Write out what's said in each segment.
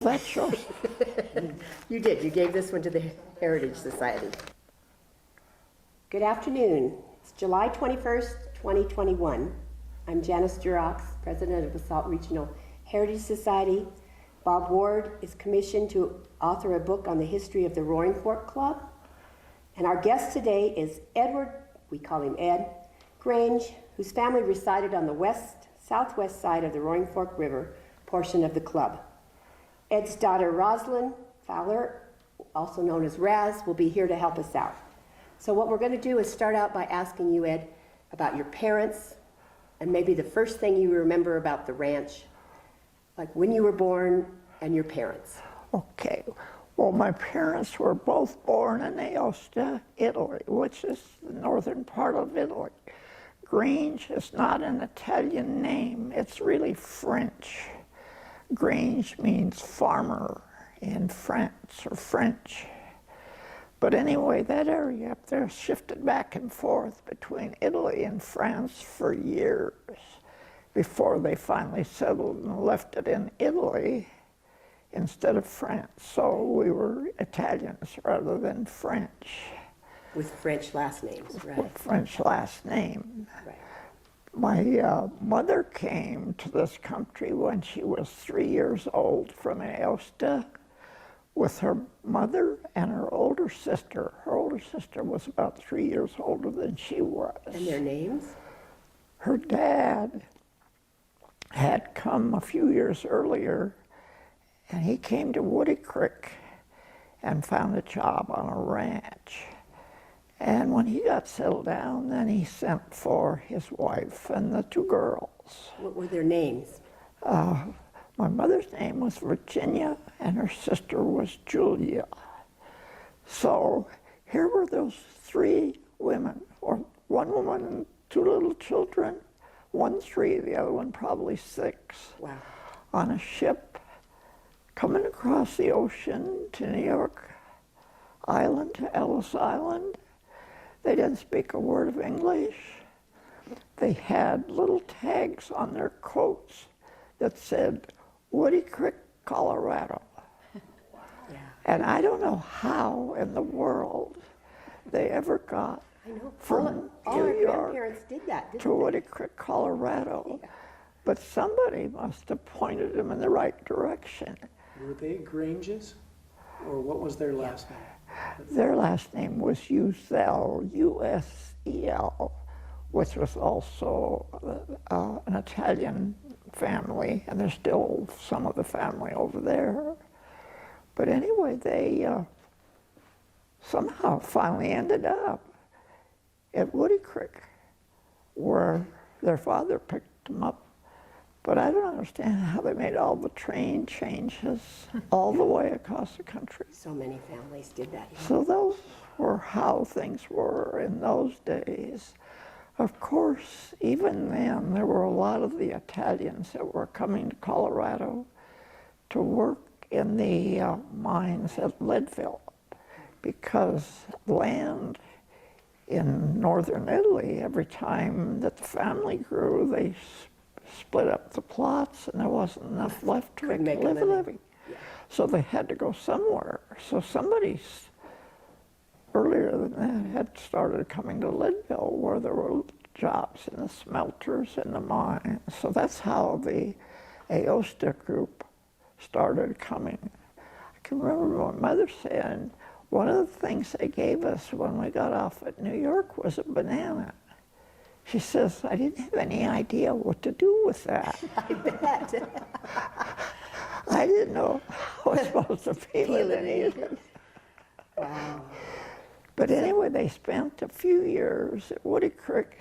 That's yours. You did. You gave this one to the Heritage Society. Good afternoon. It's July 21st, 2021. I'm Janice Durox, President of Basalt Regional Heritage Society. Bob Ward is commissioned to author a book on the history of the Roaring Fork Club. And our guest today is Edward, we call him Ed, Grange, whose family resided on the southwest side of the Roaring Fork River portion of the club. Ed's daughter, Rosalind Fowler, also known as Raz, will be here to help us out. So what we're going to do is start out by asking you, Ed, about your parents, and maybe the first thing you remember about the ranch, like when you were born and your parents. Okay. Well, my parents were both born in Aosta, Italy, which is the northern part of Italy. Grange is not an Italian name. It's really French. Grange means farmer in France or French. But anyway, that area up there shifted back and forth between Italy and France for years before they finally settled and left it in Italy instead of France. So we were Italians rather than French. With French last names, right? With French last name. Right. My mother came to this country when she was 3 years old from Aosta with her mother and her older sister. Her older sister was about 3 years older than she was. And their names? Her dad had come a few years earlier, and he came to Woody Creek and found a job on a ranch. And when he got settled down, then he sent for his wife and the two girls. What were their names? My mother's name was Virginia, and her sister was Julia. So here were those three women, or one woman and two little children, one 3, the other one probably 6, Wow. on a ship coming across the ocean to New York Island, to Ellis Island. They didn't speak a word of English. They had little tags on their coats that said, Woody Creek, Colorado. Yeah. And I don't know how in the world they ever got I know. from All our New York grandparents did that, didn't to they? Woody Creek, Colorado. Yeah. But somebody must have pointed them in the right direction. Were they Granges, or what was their last name? Their last name was Usel, U-S-E-L, which was also an Italian family, and there's still some of the family over there. But anyway, they somehow finally ended up at Woody Creek, where their father picked them up. But I don't understand how they made all the train changes all the way across the country. So many families did that. Yeah. So those were how things were in those days. Of course, even then, there were a lot of the Italians that were coming to Colorado to work in the mines at Leadville, because land in northern Italy, every time that the family grew, they split up the plots, and there wasn't enough left to make a living. Yeah. So they had to go somewhere. So somebody earlier than that had started coming to Leadville, where there were jobs in the smelters and the mines. So that's how the Aosta group started coming. I can remember my mother saying, one of the things they gave us when we got off at New York was a banana. She says, I didn't have any idea what to do with that. I bet. I didn't know how I was supposed to peel it and eat it. Wow. But anyway, they spent a few years at Woody Creek,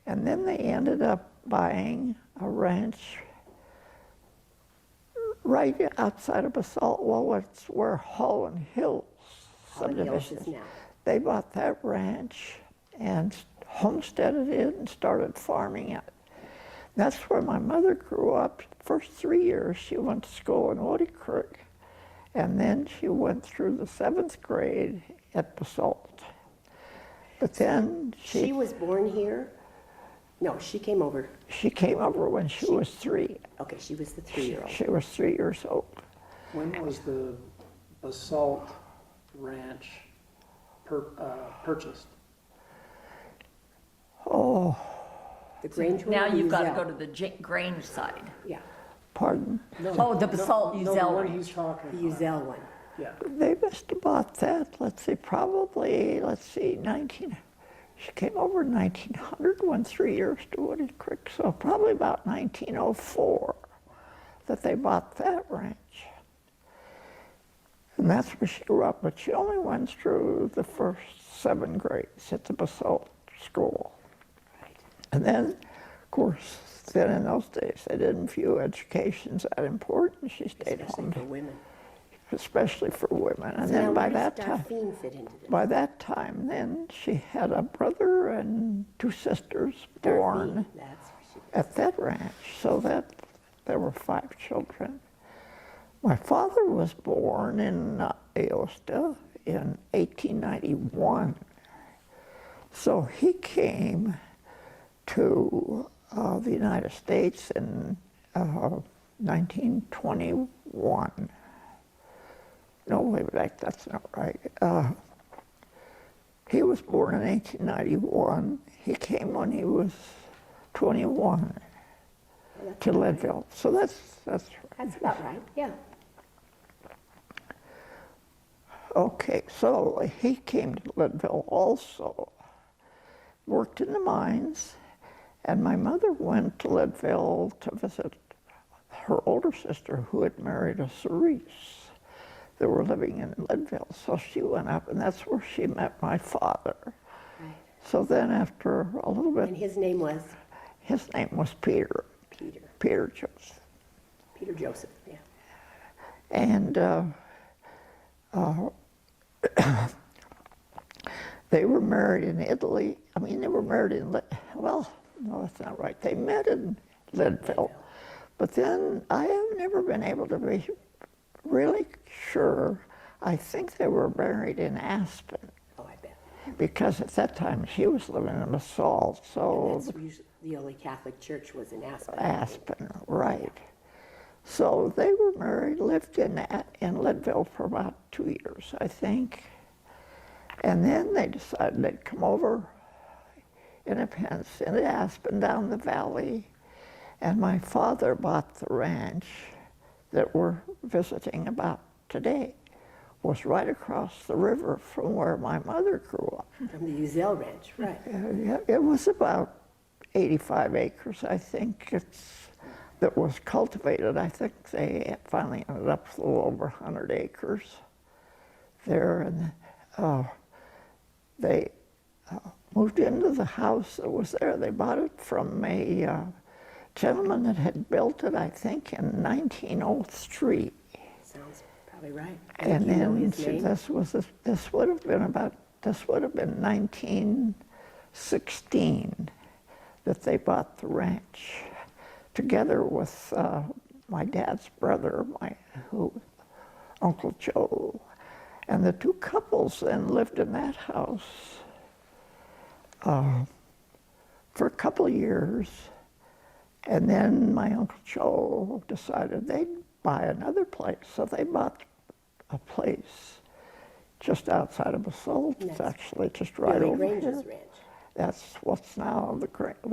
and then they ended up buying a ranch right outside of Basalt. Well, it's where Holland Hills subdivision is. now. They bought that ranch and homesteaded it and started farming it. That's where my mother grew up. First 3 years she went to school in Woody Creek, and then she went through the 7th grade at Basalt. But then She was born here? No, she came over. She came over when she was 3. Okay, she was the 3-year-old. She was 3 years old. When was the Basalt Ranch purchased? Oh, The Grange one? Now or the you've got to Uzell? go to the Grange side. Yeah, pardon? Oh, the Basalt No, the Uzell one Range. he's talking the about. Uzell one. Yeah. They must have bought that, probably, 19, she came over in 1900, went 3 years to Wooded Creek, so probably about 1904 that they bought that ranch. And that's where she grew up, but she only went through the first 7 grades at the Basalt school. Right. And then, of course, then in those days, they didn't view education as that important. She stayed Especially home, for women. especially for women. And So then now by where that does time, Darphine fit into this? by that time, then she had a brother and 2 sisters born Darphine, that's where she at that ranch, so that there were 5 children. My father was born in Aosta in 1891. So he came to the United States in 1921. No, wait, that's not right. He was born in 1891. He came when he was 21 to Leadville. So that's That's about right, yeah. okay. So he came to Leadville also, worked in the mines, and my mother went to Leadville to visit her older sister who had married a Cerise. They were living in Leadville, so she went up, and that's where she met my father. Right. So then after a little And bit, his name was his name was Peter, Peter. Peter Joseph. Peter Joseph, yeah. And they were married in Italy. I mean, they were married in, well, no, that's not right. They met in Leadville. But then I have never been able to be really sure. I think they were married in Aspen, Oh, I bet. because at that time she was living in Basalt, so That's usually the only Catholic church was in Aspen. Aspen, right. So they were married, lived in Leadville for about 2 years, I think. And then they decided they'd come over in a Pence into Aspen down the valley. And my father bought the ranch that we're visiting about today. Was right across the river from where my mother grew up. From the Uzell Ranch, right. It was about 85 acres, I think, that was cultivated. I think they finally ended up with a little over 100 acres there. And they moved into the house that was there. They bought it from a gentleman that had built it, I think, in 1903. Sounds probably right. And do you know then his name? this would have been 1916 that they bought the ranch, together with my dad's brother, Uncle Joe, and the 2 couples then lived in that house for a couple of years, and then my Uncle Joe decided they'd buy another place, so they bought a place just outside of Basalt. It's actually just right Billy over Grange's here. ranch. That's what's now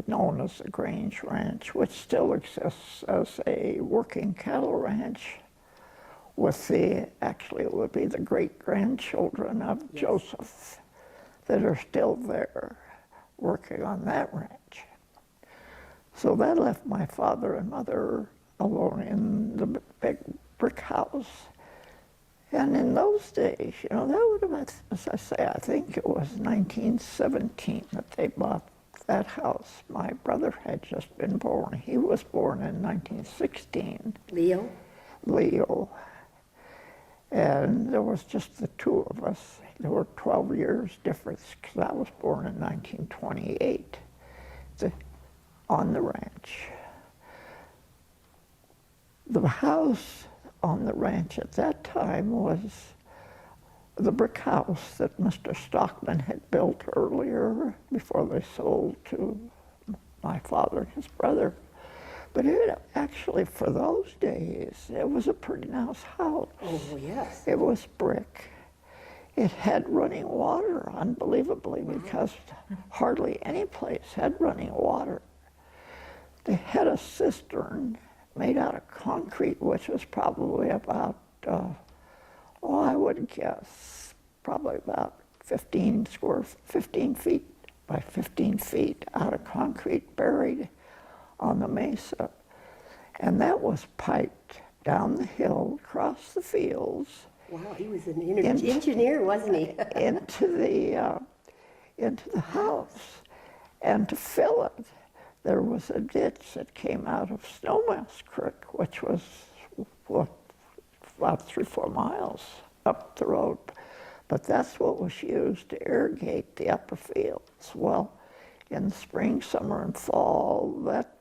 known as the Grange Ranch, which still exists as a working cattle ranch with actually it would be the great-grandchildren of Joseph that are still there working on that ranch. So that left my father and mother alone in the big brick house. And in those days, that would have been, as I say, I think it was 1917 that they bought that house. My brother had just been born. He was born in 1916. Leo? Leo. And there was just the 2 of us. There were 12 years difference, because I was born in 1928 on the ranch. The house on the ranch at that time was the brick house that Mr. Stockman had built earlier before they sold to my father and his brother. But it actually, for those days, it was a pretty nice house. Oh, yes. It was brick. It had running water, unbelievably, because hardly any place had running water. They had a cistern made out of concrete, which was probably about, I would guess, probably about 15 feet by 15 feet out of concrete, buried on the mesa. And that was piped down the hill, across the fields, Wow, he was an engineer, wasn't he? into the house. And to fill it, there was a ditch that came out of Snowmass Creek, which was about 3-4 miles up the road. But that's what was used to irrigate the upper fields. Well, in the spring, summer, and fall, that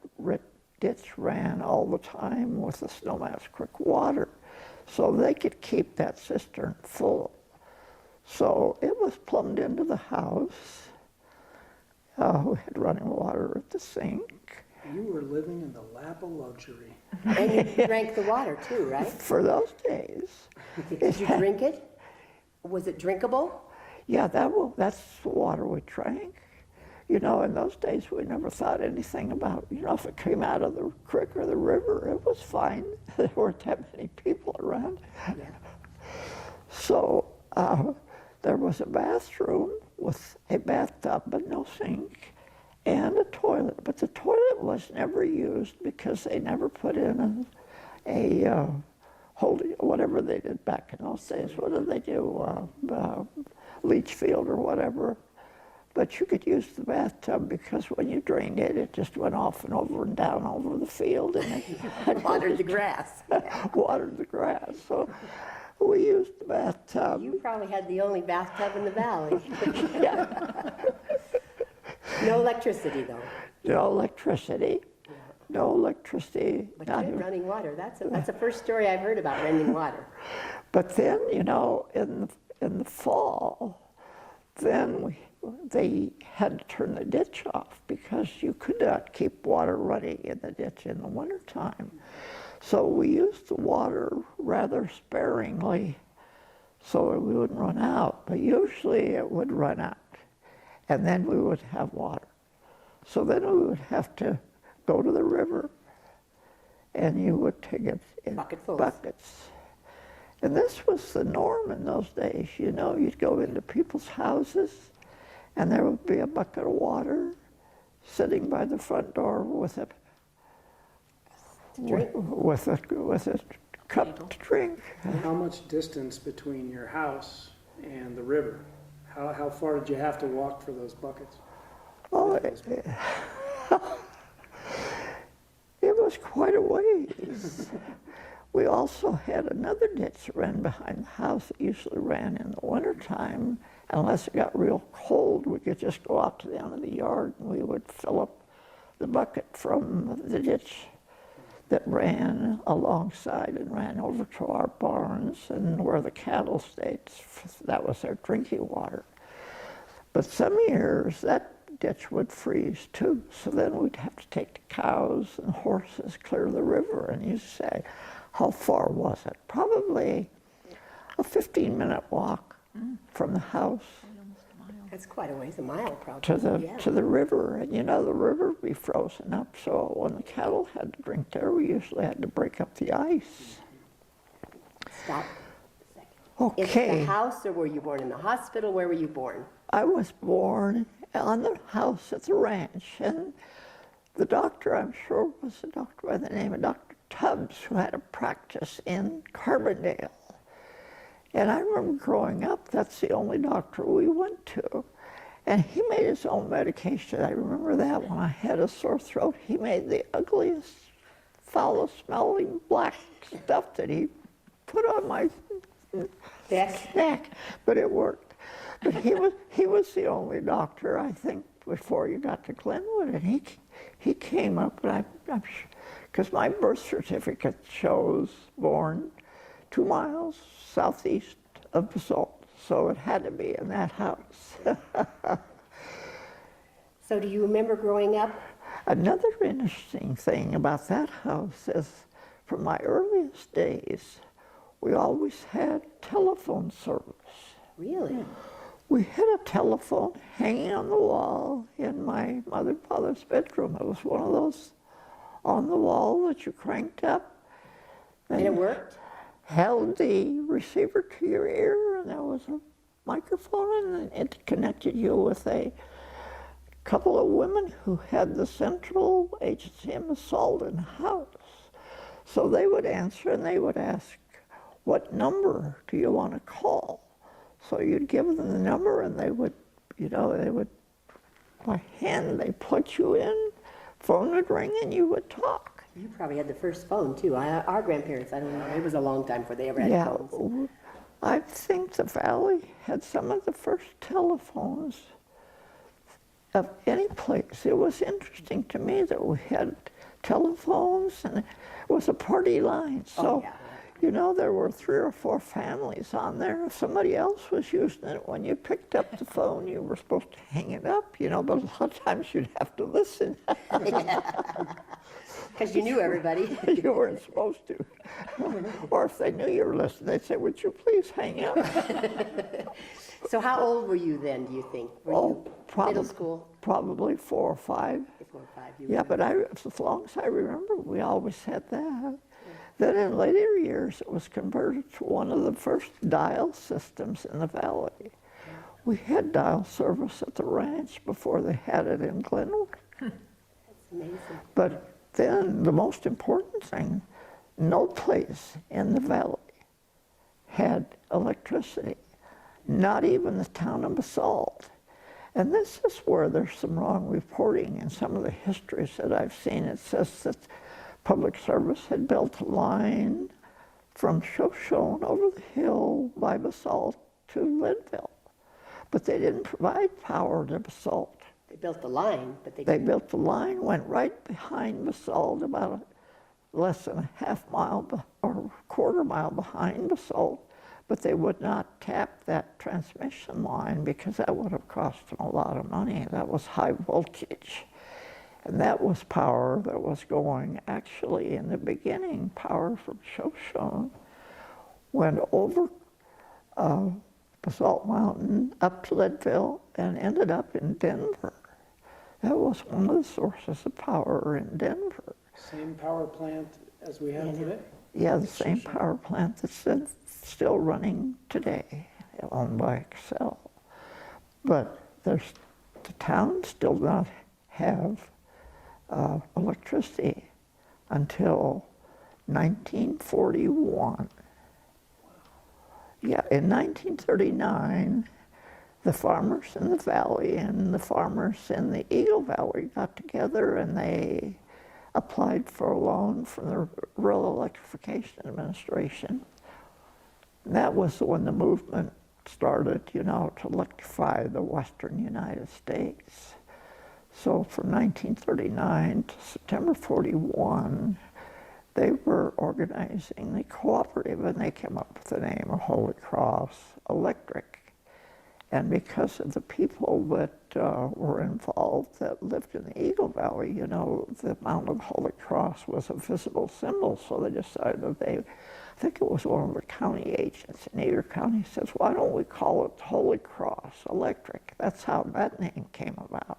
ditch ran all the time with the Snowmass Creek water, so they could keep that cistern full. So it was plumbed into the house. We had running water at the sink. You were living in the lap of luxury. And you drank the water too, right? For those days. Did you drink it? Was it drinkable? Yeah, that's the water we drank. You know, in those days, we never thought anything about, if it came out of the creek or the river, it was fine. There weren't that many people around. Yeah. So there was a bathroom with a bathtub, but no sink, and a toilet. But the toilet was never used because they never put in a holding, whatever they did back in those days. What did they do? Leach field or whatever. But you could use the bathtub because when you drained it, it just went off and over and down over the field, and it Watered the grass. watered the grass. So we used the bathtub. You probably had the only bathtub in the valley. Yeah. No electricity, though. No electricity. No electricity. But you not had even- running water. That's the first story I've heard about running water. But then, in the fall, then they had to turn the ditch off because you could not keep water running in the ditch in the wintertime. So we used the water rather sparingly so we wouldn't run out. But usually it would run out, and then we would have water. So then we would have to go to the river, and you would take it in Bucketfuls. buckets. And this was the norm in those days. You'd go into people's houses, and there would be a bucket of water sitting by the front door with a drink. with a cup to drink. How much distance between your house and the river? How far did you have to walk for those buckets? Oh, it was quite a ways. We also had another ditch that ran behind the house that usually ran in the wintertime. Unless it got real cold, we could just go out to the end of the yard and we would fill up the bucket from the ditch that ran alongside and ran over to our barns and where the cattle stayed. That was their drinking water. But some years, that ditch would freeze too, so then we'd have to take the cows and horses clear the river. And you say, how far was it? Probably a 15-minute walk from the house That's quite a ways, a mile probably. to the river. And the river would be frozen up, so when the cattle had to drink there, we usually had to break up the ice. Stop a second. In Okay. the house, or were you born in the hospital? Where were you born? I was born on the house at the ranch, and the doctor, I'm sure, was a doctor by the name of Dr. Tubbs, who had a practice in Carbondale. And I remember growing up, that's the only doctor we went to. And he made his own medication. I remember that when I had a sore throat, he made the ugliest, foulest smelling black stuff that he put on my neck, but it worked. But he was the only doctor, I think, before you got to Glenwood, and he came up, and I'm sure, because my birth certificate shows born 2 miles southeast of Basalt, so it had to be in that house. So do you remember growing up? Another interesting thing about that house is from my earliest days, we always had telephone service. Really? We had a telephone hanging on the wall in my mother and father's bedroom. It was one of those on the wall that you cranked up. And it worked? Held the receiver to your ear, and there was a microphone, and it connected you with a couple of women who had the central agency in Basalt in the house. So they would answer, and they would ask, what number do you want to call? So you'd give them the number, and they would, by hand, they put you in, phone would ring, and you would talk. You probably had the first phone, too. Our grandparents, I don't know, it was a long time before they ever had Yeah, phones. I think the Valley had some of the first telephones of any place. It was interesting to me that we had telephones, and it was a party line. So, yeah. There were 3 or 4 families on there. If somebody else was using it, when you picked up the phone, you were supposed to hang it up, but a lot of times you'd have to listen. Because you knew everybody. You weren't supposed to. Or if they knew you were listening, they'd say, would you please hang up? So how old were you then, do you think? Were you middle school? Probably 4 or 5. 4 or 5. Yeah, but as long as I remember, we always had that. Then in later years, it was converted to one of the first dial systems in the Valley. We had dial service at the ranch before they had it in Glenwood. That's amazing. But then the most important thing, no place in the Valley had electricity, not even the town of Basalt. And this is where there's some wrong reporting in some of the histories that I've seen. It says that Public Service had built a line from Shoshone over the hill by Basalt to Leadville, but they didn't provide power to Basalt. They built the line, but They built the line, went right behind Basalt, about less than a half mile or a quarter mile behind Basalt, but they would not tap that transmission line because that would have cost them a lot of money. That was high voltage. And that was power that was going, actually, in the beginning, power from Shoshone went over Basalt Mountain up to Leadville and ended up in Denver. That was one of the sources of power in Denver. Same power plant as we have today? Yeah, the same power plant that's still running today, owned by Excel. But the town still does not have electricity until 1941. Yeah, in 1939, the farmers in the valley and the farmers in the Eagle Valley got together and they applied for a loan from the Rural Electrification Administration. And that was when the movement started, to electrify the western United States. So from 1939 to September 41, they were organizing the cooperative, and they came up with the name of Holy Cross Electric. And because of the people that were involved that lived in the Eagle Valley, the Mount of Holy Cross was a visible symbol, so they decided I think it was one of the county agents in Eagle County says, why don't we call it Holy Cross Electric? That's how that name came about.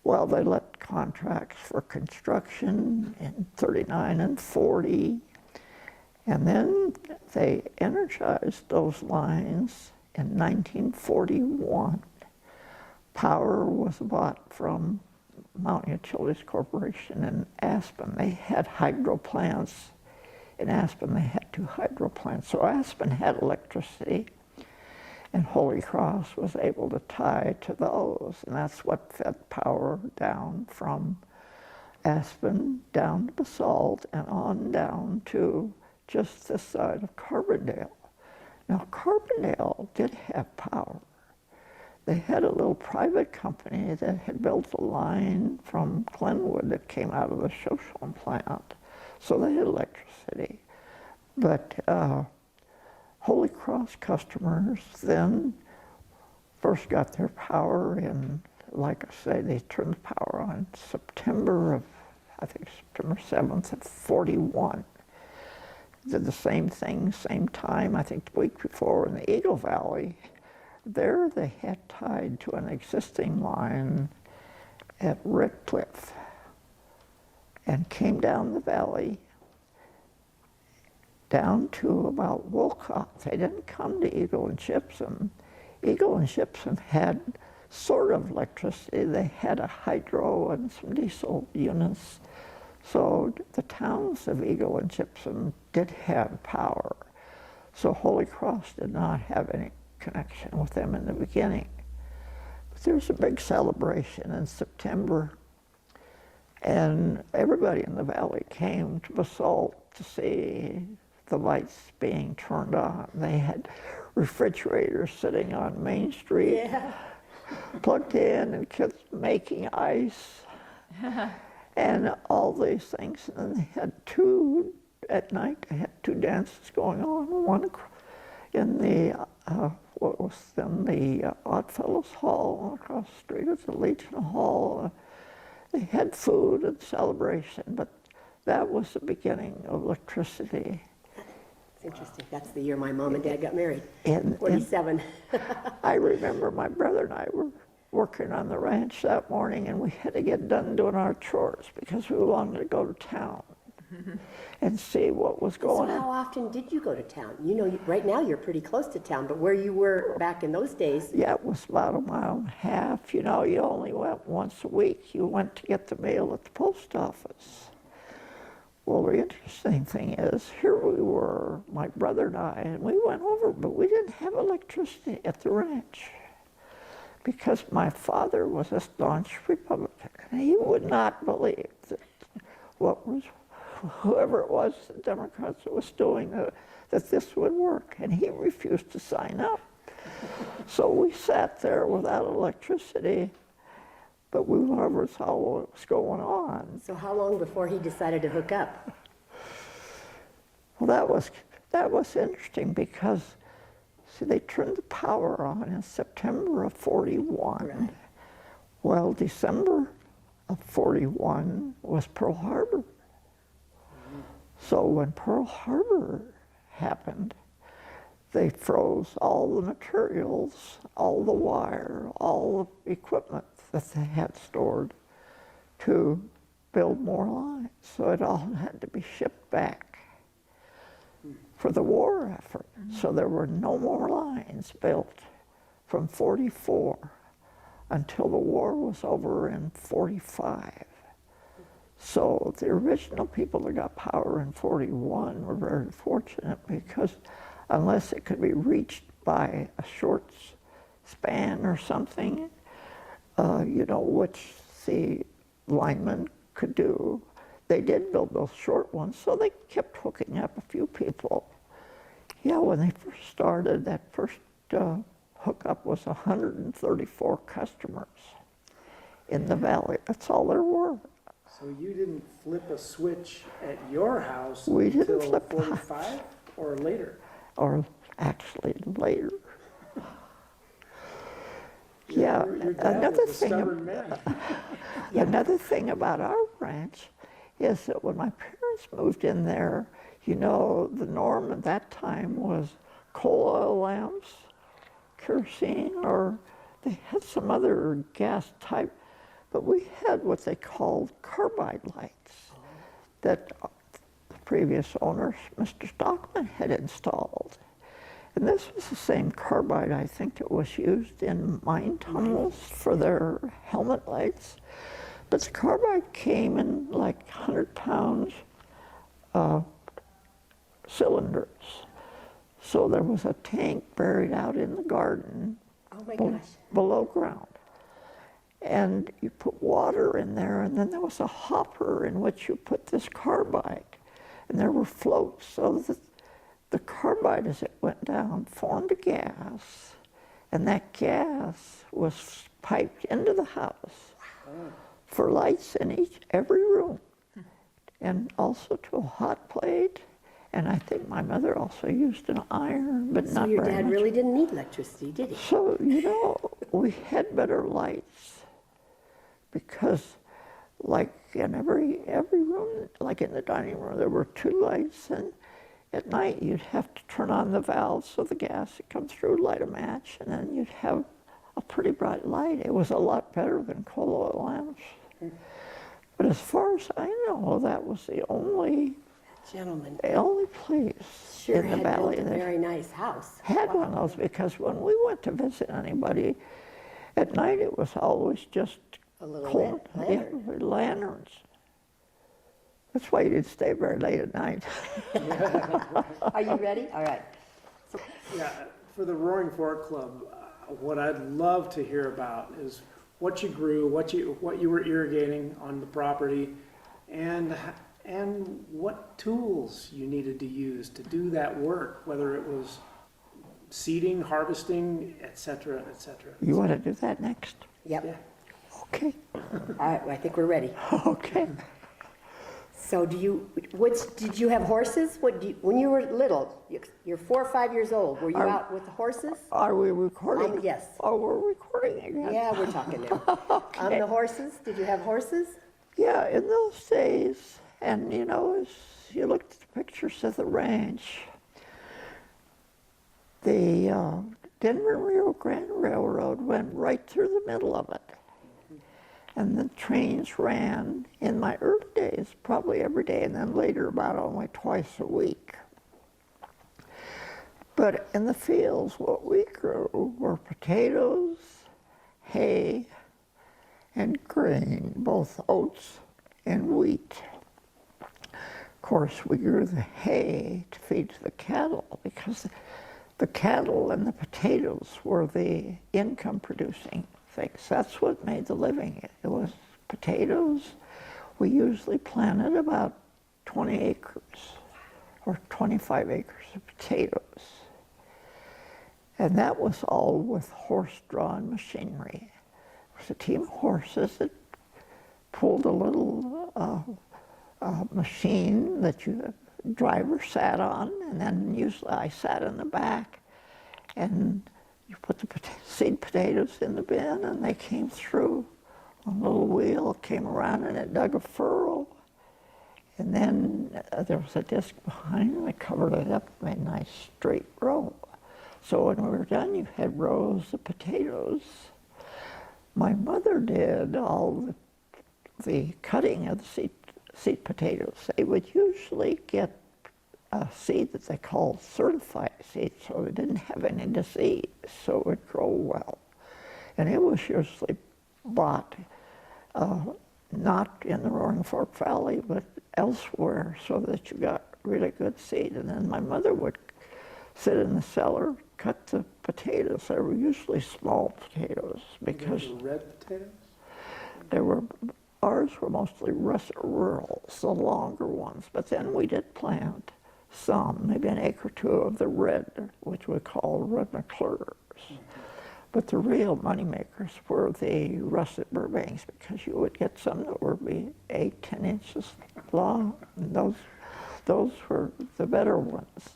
Well, they let contracts for construction in 39 and 40, and then they energized those lines in 1941. Power was bought from Mountain Utilities Corporation in Aspen. They had hydro plants. In Aspen, they had 2 hydro plants. So Aspen had electricity, and Holy Cross was able to tie to those, and that's what fed power down from Aspen down to Basalt and on down to just this side of Carbondale. Now, Carbondale did have power. They had a little private company that had built a line from Glenwood that came out of the Shoshone plant, so they had electricity. But Holy Cross customers then first got their power in like I say, they turned the power on September of, I think September 7th of 41. Did the same thing, same time, I think the week before in the Eagle Valley. There they had tied to an existing line at Redcliffe and came down the valley down to about Wolcott. They didn't come to Eagle and Shipson. Eagle and Shipson had sort of electricity. They had a hydro and some diesel units. So the towns of Eagle and Shipson did have power. So Holy Cross did not have any connection with them in the beginning. But there was a big celebration in September, and everybody in the valley came to Basalt to see the lights being turned on. They had refrigerators sitting on Main Street, plugged in, and kids making ice, and all these things. And then they had at night, they had two dances going on, one in the, what was then the Oddfellows Hall across the street at the Legion Hall. They had food and celebration, but that was the beginning of electricity. It's interesting. That's the year my mom and dad got married, And 47. I remember my brother and I were working on the ranch that morning, and we had to get done doing our chores because we wanted to go to town and see what was So going how on. often did you go to town? You know, right now you're pretty close to town, but where you were back in those days, Yeah, it was about 1.5 miles. You know, you only went once a week. You went to get the mail at the post office. Well, the interesting thing is, here we were, my brother and I, and we went over, but we didn't have electricity at the ranch because my father was a staunch Republican. And he would not believe that whoever it was, the Democrats that was doing, that this would work, and he refused to sign up. So we sat there without electricity, but we never saw what was going on. so how long before he decided to hook up? Well, that was interesting because, see, they turned the power on in September of 41. Right. Well, December of 41 was Pearl Harbor. So when Pearl Harbor happened, they froze all the materials, all the wire, all the equipment that they had stored to build more lines. So it all had to be shipped back for the war effort. So there were no more lines built from 44 until the war was over in 45. So the original people that got power in 41 were very fortunate because unless it could be reached by a short span or something, you know, which the linemen could do, they did build those short ones, so they kept hooking up a few people. Yeah, when they first started, that first hookup was 134 customers in the valley. That's all there were. So you didn't flip a switch at your house We didn't until flip the 45 or later? Or actually later. Yeah, Your dad another was a thing. stubborn man. Another thing about our ranch is that when my parents moved in there, you know, the norm at that time was coal oil lamps, kerosene, or they had some other gas type, but we had what they called carbide lights that the previous owners, Mr. Stockman, had installed. And this was the same carbide, I think, that was used in mine tunnels for their helmet lights. But the carbide came in like 100-pound cylinders. So there was a tank buried out in the garden Oh my gosh. below ground. And you put water in there, and then there was a hopper in which you put this carbide. And there were floats, so that the carbide, as it went down, formed a gas, and that gas was piped into the house for lights in every room, and also to a hot plate. And I think my mother also used an iron, but So not your very dad much. really didn't need electricity, did he? So, you know, we had better lights because like in every room, like in the dining room, there were two lights, and at night you'd have to turn on the valve so the gas would come through, light a match, and then you'd have a pretty bright light. It was a lot better than coal oil lamps. But as far as I know, that was the only place Sure in the had valley built a that very nice house. had one of those, because when we went to visit anybody, at night it was always just A little coal, lantern. yeah, lanterns. That's why you didn't stay very late at night. Are you ready? All right. Yeah, for the Roaring Fork Club, what I'd love to hear about is what you grew, what you were irrigating on the property, and what tools you needed to use to do that work, whether it was seeding, harvesting, et cetera, et cetera. You want to do that next? Yep. Yeah. Okay. All right, I think we're ready. Okay. So did you have horses? When you were little, you're 4 or 5 years old, were you out with the horses? Are we recording? Yes. Oh, we're recording again. Yeah, we're talking now. Okay. The horses, did you have horses? Yeah, in those days, and you know, as you looked at the pictures of the ranch, the Denver-Rio Grande Railroad went right through the middle of it. And the trains ran, in my early days, probably every day, and then later about only twice a week. But in the fields, what we grew were potatoes, hay, and grain, both oats and wheat. Of course, we grew the hay to feed to the cattle, because the cattle and the potatoes were the income-producing things. That's what made the living. It was potatoes. We usually planted about 20 acres or 25 acres of potatoes. And that was all with horse-drawn machinery. It was a team of horses that pulled a little machine that the driver sat on, and then usually I sat in the back, and you put the seed potatoes in the bin, and they came through on a little wheel, came around, and it dug a furrow. And then there was a disc behind, and I covered it up, made a nice straight row. So when we were done, you had rows of potatoes. My mother did all the cutting of the seed potatoes. They would usually get a seed that they called certified seed, so they didn't have any disease, so it would grow well. And it was usually bought, not in the Roaring Fork Valley, but elsewhere, so that you got really good seed. And then my mother would sit in the cellar, cut the potatoes. They were usually small potatoes, because The red potatoes? ours were mostly russet rurals, the longer ones, but then we did plant some, maybe an acre or two of the red, which we call red McClures. But the real money makers were the russet Burbanks, because you would get some that would be 8, 10 inches long, and those were the better ones.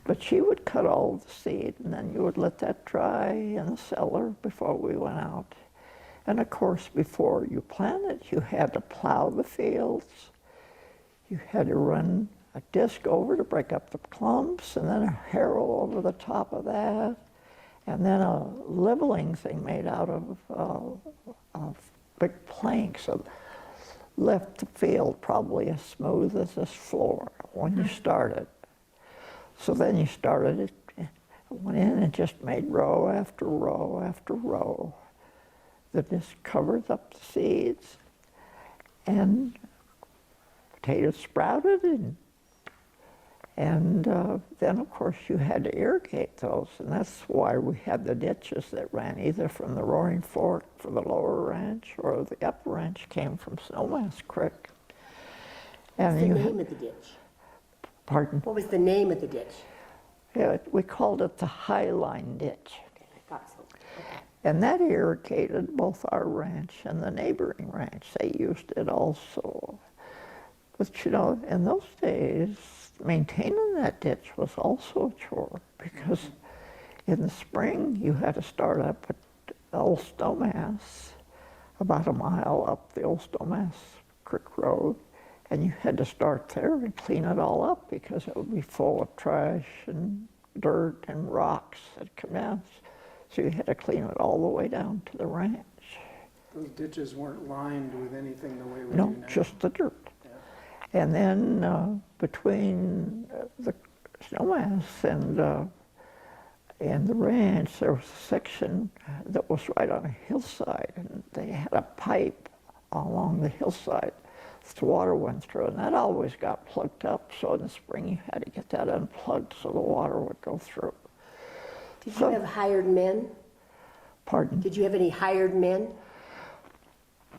But she would cut all the seed, and then you would let that dry in the cellar before we went out. And of course, before you planted, you had to plow the fields. You had to run a disc over to break up the clumps, and then a harrow over the top of that, and then a leveling thing made out of big planks that left the field probably as smooth as this floor when you started. So then you started it, went in and just made row after row after row. The disc covered up the seeds, and potatoes sprouted, and then of course you had to irrigate those, and that's why we had the ditches that ran either from the Roaring Fork for the lower ranch, or the upper ranch came from Snowmass Creek. And What's the you name of the ditch? Pardon? What was the name of the ditch? Yeah, we called it the Highline Ditch. Okay, I thought so. Okay. And that irrigated both our ranch and the neighboring ranch. They used it also. But you know, in those days, maintaining that ditch was also a chore, because in the spring you had to start up at Old Snowmass about a mile up the old Snowmass Creek Road, and you had to start there and clean it all up because it would be full of trash and dirt and rocks that come in. So you had to clean it all the way down to the ranch. Those ditches weren't lined with anything the way we No, do now. just the dirt. Yeah. And then between the Snowmass and the ranch, there was a section that was right on a hillside, and they had a pipe along the hillside. The water went through, and that always got plugged up. So in the spring, you had to get that unplugged so the water would go through. Did you have hired men? Pardon? Did you have any hired men?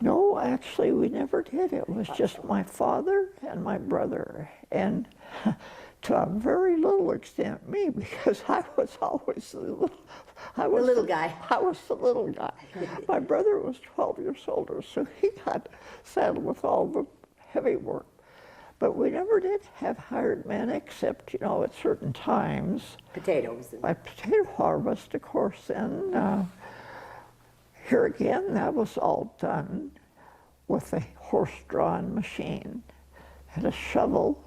No, actually, we never did. It was just my father and my brother, and to a very little extent me, because I was always the little, The little guy. I was the little guy. My brother was 12 years older, so he got saddled with all the heavy work. But we never did have hired men, except, you know, at certain times. Potatoes. By potato harvest, of course, and here again, that was all done with a horse-drawn machine. Had a shovel.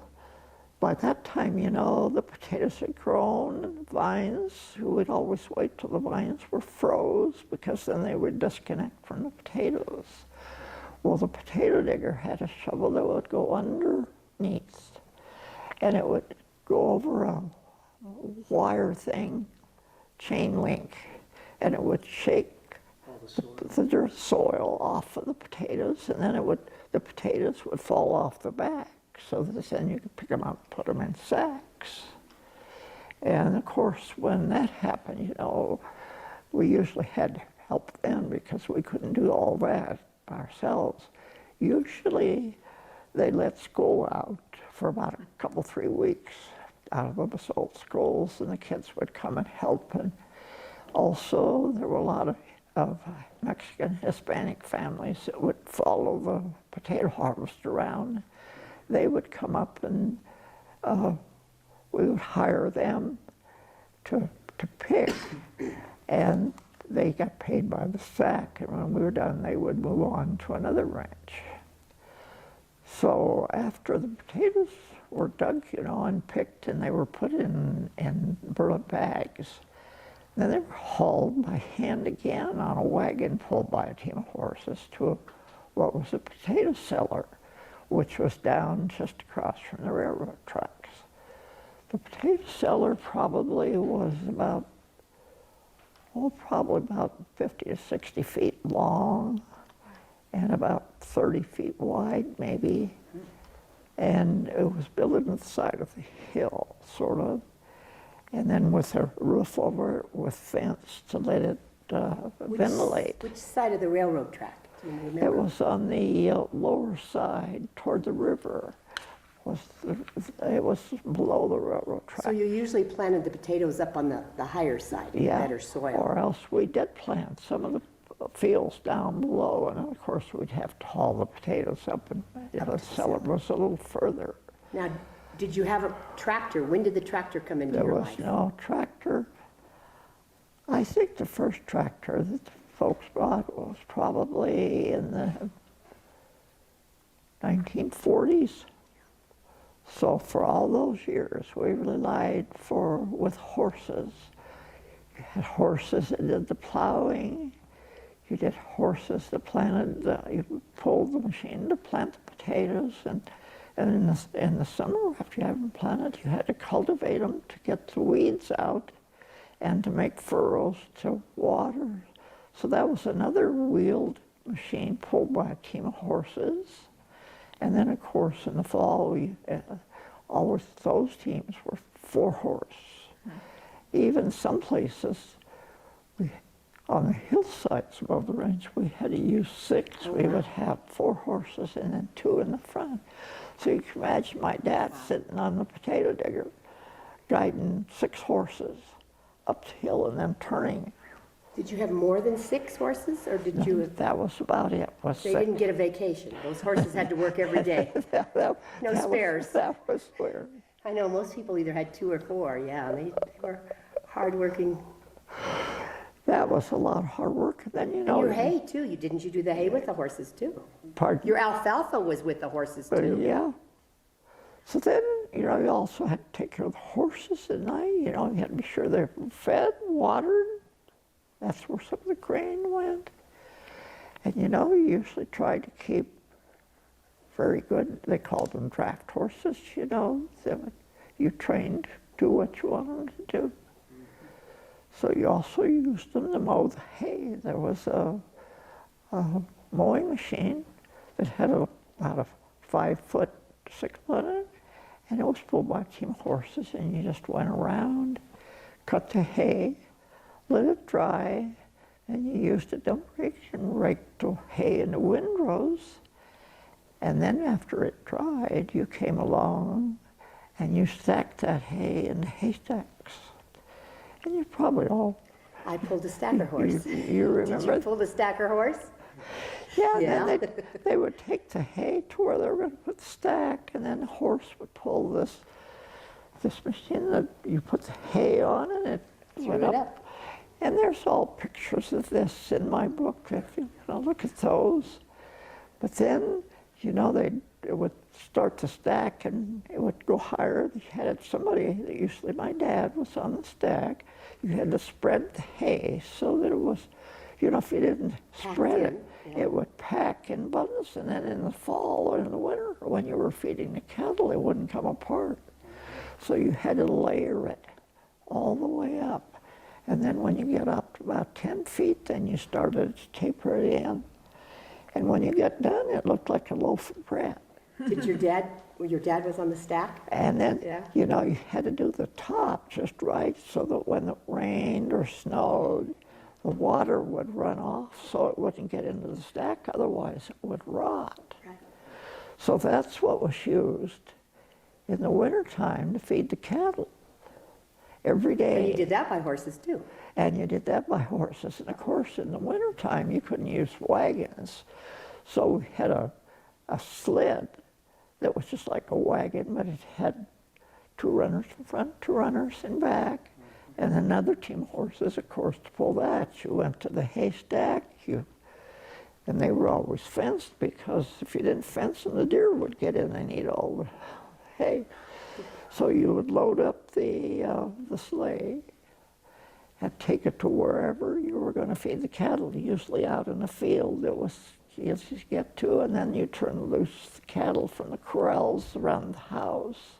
By that time, you know, the potatoes had grown, and vines, we would always wait till the vines were froze, because then they would disconnect from the potatoes. Well, the potato digger had a shovel that would go underneath, and it would go over a wire thing, chain link, and it would shake the dirt soil off of the potatoes, and then the potatoes would fall off the back, so that then you could pick them up and put them in sacks. And of course, when that happened, you know, we usually had help then because we couldn't do all that ourselves. Usually, they let school out for about a couple, 3 weeks out of the Basalt schools, and the kids would come and help. And also, there were a lot of Mexican, Hispanic families that would follow the potato harvest around. They would come up, and we would hire them to pick, and they got paid by the sack, and when we were done, they would move on to another ranch. So after the potatoes were dug, you know, and picked, and they were put in burlap bags, then they were hauled by hand again on a wagon pulled by a team of horses to what was a potato cellar, which was down just across from the railroad tracks. The potato cellar probably was about 50 to 60 feet long and about 30 feet wide, maybe. And it was built into the side of the hill, sort of. And then with a roof over it with fence to let it ventilate. Which side of the railroad track? Do you remember? It was on the lower side toward the river. It was below the railroad track. So you usually planted the potatoes up on the higher side, in better soil. Or else we did plant some of the fields down below, and of course we'd have to haul the potatoes up, and the cellar was a little further. Now, did you have a tractor? When did the tractor come into your life? There was no tractor. I think the first tractor that the folks bought was probably in the 1940s. So for all those years, we relied with horses. You had horses that did the plowing. You did horses that planted, you pulled the machine to plant the potatoes, and in the summer, after you had them planted, you had to cultivate them to get the weeds out and to make furrows to water. So that was another wheeled machine pulled by a team of horses. And then, of course, in the fall, always those teams were 4-horse. Even some places, on the hillsides above the range, we had to use 6. We would have 4 horses and then 2 in the front. So you can imagine my dad sitting on the potato digger, guiding 6 horses up the hill and then turning. Did you have more than 6 horses, or did you? That was about it. They didn't get a vacation. Those horses had to work every day. No spares. That was weird. I know most people either had 2 or 4. Yeah, they were hardworking. That was a lot of hard work. And then, you And know, your hay too, didn't you do the hay with the horses too? pardon? Your alfalfa was with the horses too. Yeah. So then, you know, you also had to take care of the horses at night. You know, you had to be sure they were fed, watered. That's where some of the grain went. And, you know, you usually tried to keep very good, they called them draft horses, you know. You trained to do what you wanted them to do. So you also used them to mow the hay. There was a mowing machine that had about a 5-foot sickle in it, and it was pulled by a team of horses, and you just went around, cut the hay, let it dry, and you used a dump rake and raked the hay in the windrows. And then after it dried, you came along and you stacked that hay in the haystacks. And you probably all, I pulled a stacker horse. you remember. Did you pull the stacker horse? Yeah, Yeah. and then they would take the hay to where they were going to put the stack, and then the horse would pull this machine that you put the hay on, and it went it up. up. And there's all pictures of this in my book, if you look at those. But then, you know, it would start to stack, and it would go higher. You had somebody, usually my dad was on the stack. You had to spread the hay so that it was, you know, if you didn't spread it, yeah. it would pack in bundles, and then in the fall or in the winter, when you were feeding the cattle, it wouldn't come apart. So you had to layer it all the way up. And then when you get up to about 10 feet, then you started to taper it in. And when you got done, it looked like a loaf of bread. Did your dad was on the stack? And then, Yeah. you know, you had to do the top just right so that when it rained or snowed, the water would run off so it wouldn't get into the stack, otherwise it would rot. Right. So that's what was used in the wintertime to feed the cattle every day. And you did that by horses too. And you did that by horses. And of course, in the wintertime, you couldn't use wagons. So we had a sled that was just like a wagon, but it had 2 runners in front, 2 runners in back, and another team of horses, of course, to pull that. You went to the haystack, and they were always fenced, because if you didn't fence them, the deer would get in and eat all the hay. So you would load up the sleigh and take it to wherever you were going to feed the cattle, usually out in the field. It was easy to get to, and then you turn loose the cattle from the corrals around the house,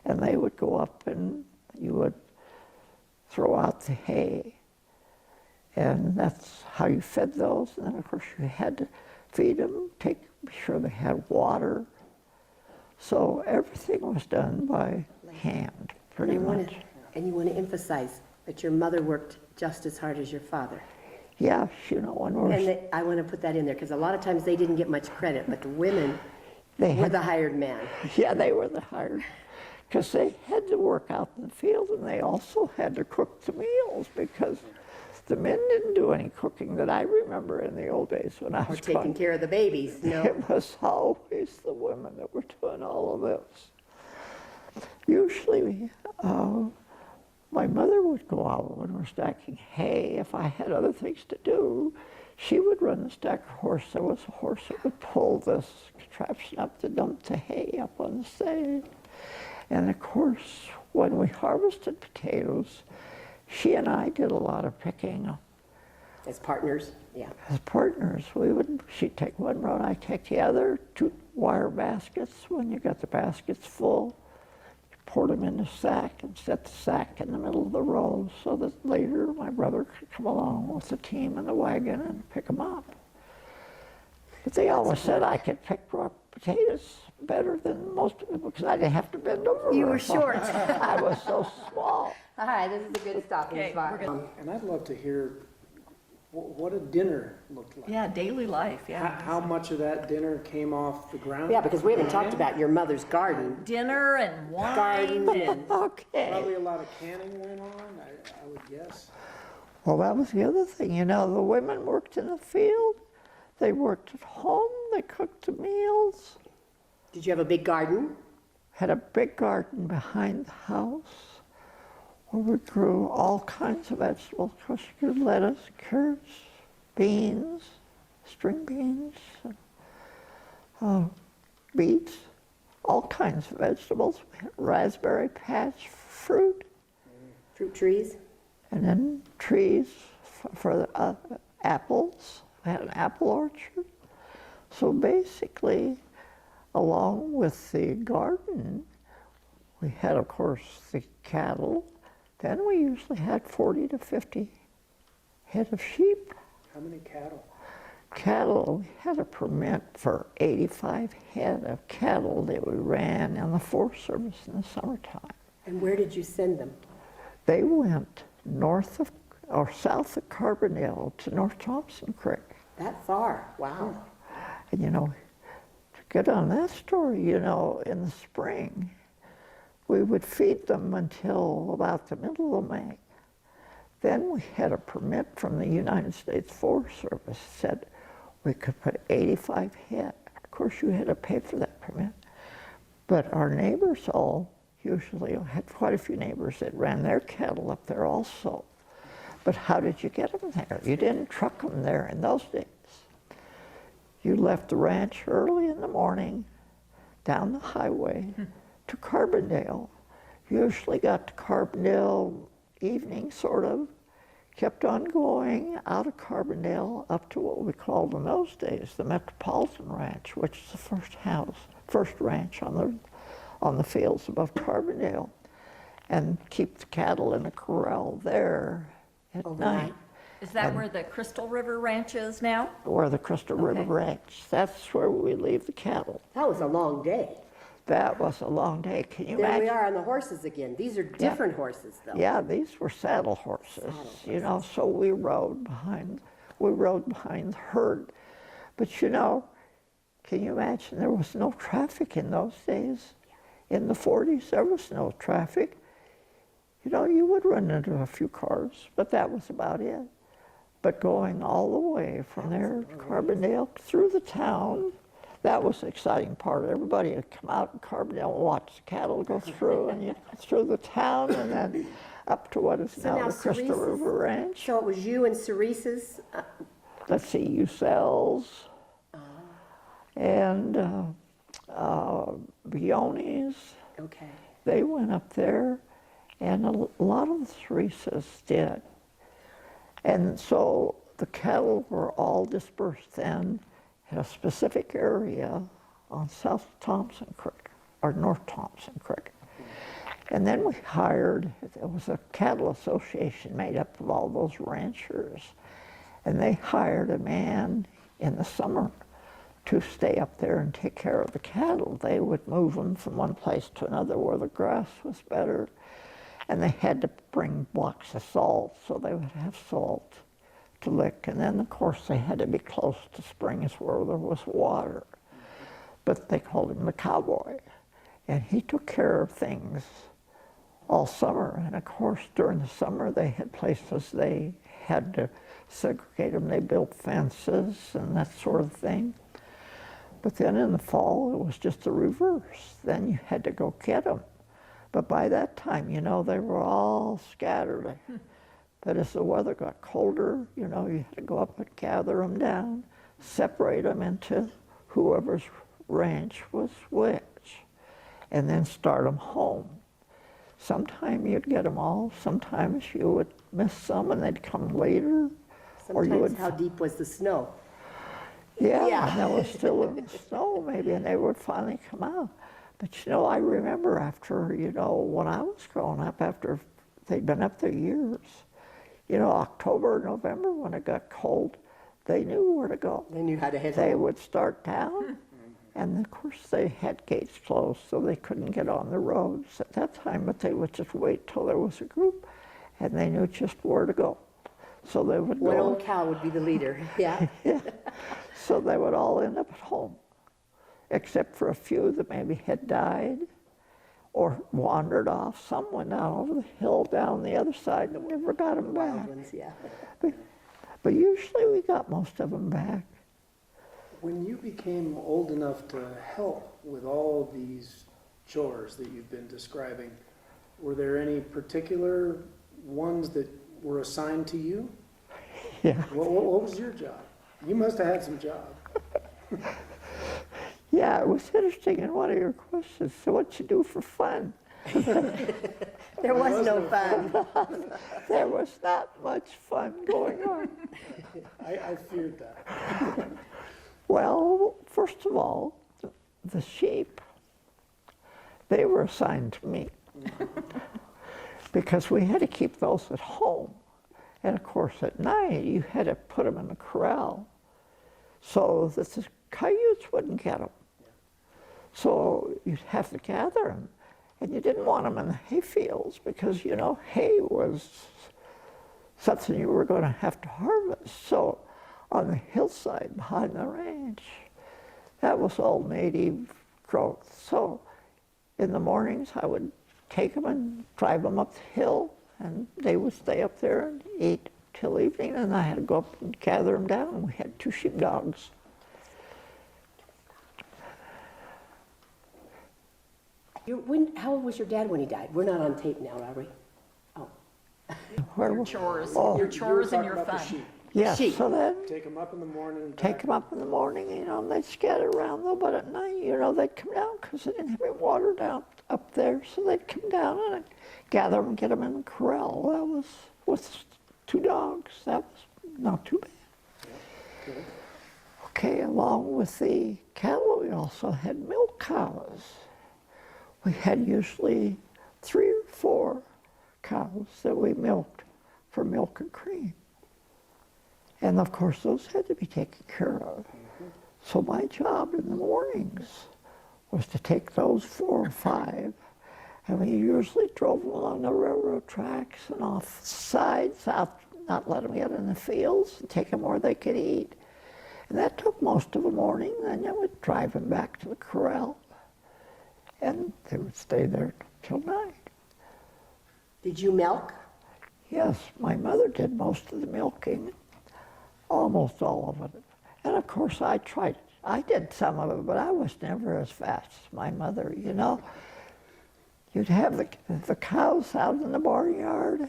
and they would go up, and you would throw out the hay. And that's how you fed those. And then, of course, you had to feed them, be sure they had water. So everything was done by hand, pretty much. And you want to emphasize that your mother worked just as hard as your father. Yeah, you know, when we're... And I want to put that in there, because a lot of times they didn't get much credit, but the women were the hired man. Yeah, they were the hired, because they had to work out in the field, and they also had to cook the meals, because the men didn't do any cooking that I remember in the old days when I Or was taking care of the babies, no. It was always the women that were doing all of this. Usually, my mother would go out when we're stacking hay. If I had other things to do, she would run the stacker horse. There was a horse that would pull this contraption up to dump the hay up on the stage. And of course, when we harvested potatoes, she and I did a lot of picking. As partners, yeah. As partners, she'd take one road, I'd take the other, 2 wire baskets. When you got the baskets full, you poured them in the sack and set the sack in the middle of the row so that later my brother could come along with the team in the wagon and pick them up. But they always said I could pick raw potatoes better than most people because I didn't have to bend over. You were very far. short. I was so small. All right, this is a good stopping Okay, spot. we're good. And I'd love to hear what a dinner looked like. Yeah, daily life, yeah. How much of that dinner came off the ground? Yeah, because we haven't talked about your mother's garden. Dinner and wine Garden. and Okay. Probably a lot of canning went on, I would guess. Well, that was the other thing. You know, the women worked in the field. They worked at home. They cooked the meals. Did you have a big garden? Had a big garden behind the house. where we grew all kinds of vegetables. Of course, you grew lettuce, carrots, beans, string beans, beets, all kinds of vegetables. We had raspberry patch, fruit, Fruit trees? and then trees for the apples. We had an apple orchard. So basically, along with the garden, we had, of course, the cattle. Then we usually had 40 to 50 head of sheep. How many cattle? Cattle, we had a permit for 85 head of cattle that we ran in the Forest Service in the summertime. And where did you send them? They went north of or south of Carbondale to North Thompson Creek. That far? Wow. And you know, to get on that story, you know, in the spring, we would feed them until about the middle of May. Then we had a permit from the United States Forest Service said we could put 85 head. Of course, you had to pay for that permit. But our neighbors all usually had quite a few neighbors that ran their cattle up there also. But how did you get them there? You didn't truck them there in those days. You left the ranch early in the morning, down the highway to Carbondale. Usually got to Carbondale evening, sort of, kept on going out of Carbondale up to what we called in those days the Metropolitan Ranch, which is the first ranch on the fields above Carbondale, and keep the cattle in a corral there at night. Is that where the Crystal River Ranch is now? Or the Crystal River Okay. Ranch. That's where we leave the cattle. That was a long day. That was a long day. Can you There imagine? we are on the horses again. These are different horses, though. Yeah, these were saddle horses, you know, so we rode behind the herd. But you know, can you imagine there was no traffic in those days? In the 40s, there was no traffic. You know, you would run into a few cars, but that was about it. But going all the way from there to Carbondale through the town, that was the exciting part. Everybody would come out in Carbondale and watch the cattle go through, and you go through the town and then up to what is So now now the Crystal Cerise's- River Ranch. So it was you and Cerise's, Let's see, Usells and Bionis. okay. They went up there, and a lot of the Theresas did. And so the cattle were all dispersed then in a specific area on South Thompson Creek, or North Thompson Creek. And then we hired, there was a cattle association made up of all those ranchers, and they hired a man in the summer to stay up there and take care of the cattle. They would move them from one place to another where the grass was better, and they had to bring blocks of salt, so they would have salt to lick. And then, of course, they had to be close to springs where there was water. But they called him the cowboy, and he took care of things all summer. And of course, during the summer, they had places they had to segregate them. They built fences and that sort of thing. But then in the fall, it was just the reverse. Then you had to go get them. But by that time, you know, they were all scattered. But as the weather got colder, you know, you had to go up and gather them down, separate them into whoever's ranch was which, and then start them home. Sometimes you'd get them all, sometimes you would miss some and they'd come later. Or you Sometimes would, how deep was the snow? yeah, Yeah. there was still snow maybe, and they would finally come out. But you know, I remember after, you know, when I was growing up, after they'd been up there years, you know, October, November, when it got cold, they knew where to go. They knew how to head They home. would start down, and of course they had gates closed, so they couldn't get on the roads at that time, but they would just wait till there was a group, and they knew just where to go. So they would One go, old cow would be the leader, yeah. so they would all end up at home, except for a few that maybe had died or wandered off. Some went down over the hill down the other side and we never got them Wild back. ones, yeah. But usually we got most of them back. When you became old enough to help with all these chores that you've been describing, Were there any particular ones that were assigned to you? Yeah. What was your job? You must have had some job. Yeah, it was interesting in one of your questions. So what you do for fun? There was no fun. There was not much fun going on. I feared that. Well, first of all, the sheep, they were assigned to me because we had to keep those at home. And of course, at night, you had to put them in the corral so that the coyotes wouldn't get them. So you'd have to gather them. And you didn't want them in the hay fields because, you know, hay was something you were going to have to harvest. So on the hillside behind the ranch, that was all native growth. So in the mornings, I would take them and drive them up the hill, and they would stay up there and eat till evening, and I had to go up and gather them down. We had 2 sheepdogs. How old was your dad when he died? We're not on tape now, are we? Oh. Where Your was- chores, Oh. your You were chores and talking your about the fun. sheep. Yes, Sheep. so then Take them up in the morning. And take back. them up in the morning, you know, and they'd scatter around though, but at night, you know, they'd come down because they didn't have any water down up there, so they'd come down and I'd gather them and get them in the corral. That was with 2 dogs. That was not too bad. Good. Okay, along with the cattle, we also had milk cows. We had usually 3 or 4 cows that we milked for milk and cream. And of course, those had to be taken care of. So my job in the mornings was to take those 4 or 5, and we usually drove them along the railroad tracks and off the sides, out, not let them get in the fields, and take them where they could eat. And that took most of the morning. Then I would drive them back to the corral, and they would stay there till night. Did you milk? Yes, my mother did most of the milking, almost all of it. And of course, I tried. I did some of it, but I was never as fast as my mother, you know. You'd have the cows out in the barnyard,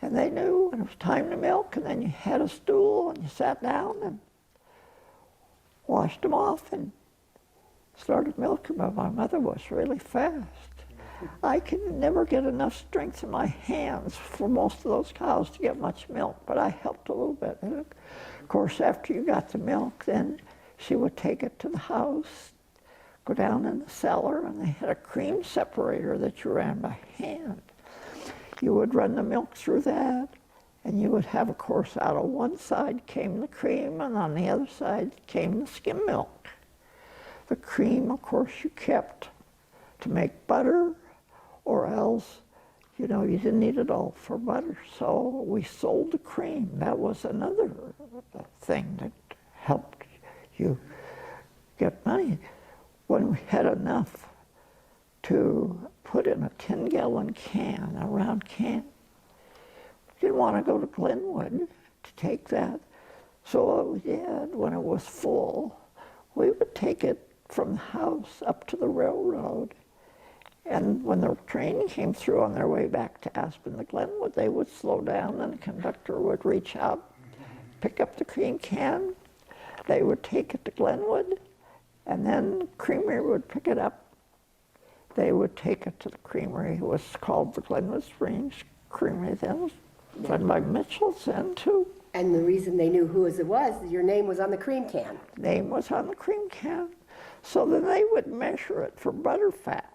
and they knew when it was time to milk, and then you had a stool, and you sat down and washed them off and started milking, but my mother was really fast. I could never get enough strength in my hands for most of those cows to get much milk, but I helped a little bit. And of course, after you got the milk, then she would take it to the house, go down in the cellar, and they had a cream separator that you ran by hand. You would run the milk through that, and you would have, of course, out of one side came the cream, and on the other side came the skim milk. The cream, of course, you kept to make butter, or else, you know, you didn't need it all for butter. So we sold the cream. That was another thing that helped you get money. When we had enough to put in a 10-gallon can, a round can, we didn't want to go to Glenwood to take that. So what we did, when it was full, we would take it from the house up to the railroad. And when the train came through on their way back to Aspen to Glenwood, they would slow down and the conductor would reach out, pick up the cream can. They would take it to Glenwood, and then the creamery would pick it up. They would take it to the creamery. It was called the Glenwood Springs Creamery then. It was run by Mitchell's then too. And the reason they knew who it was, your name was on the cream can. Name was on the cream can. So then they would measure it for butter fat.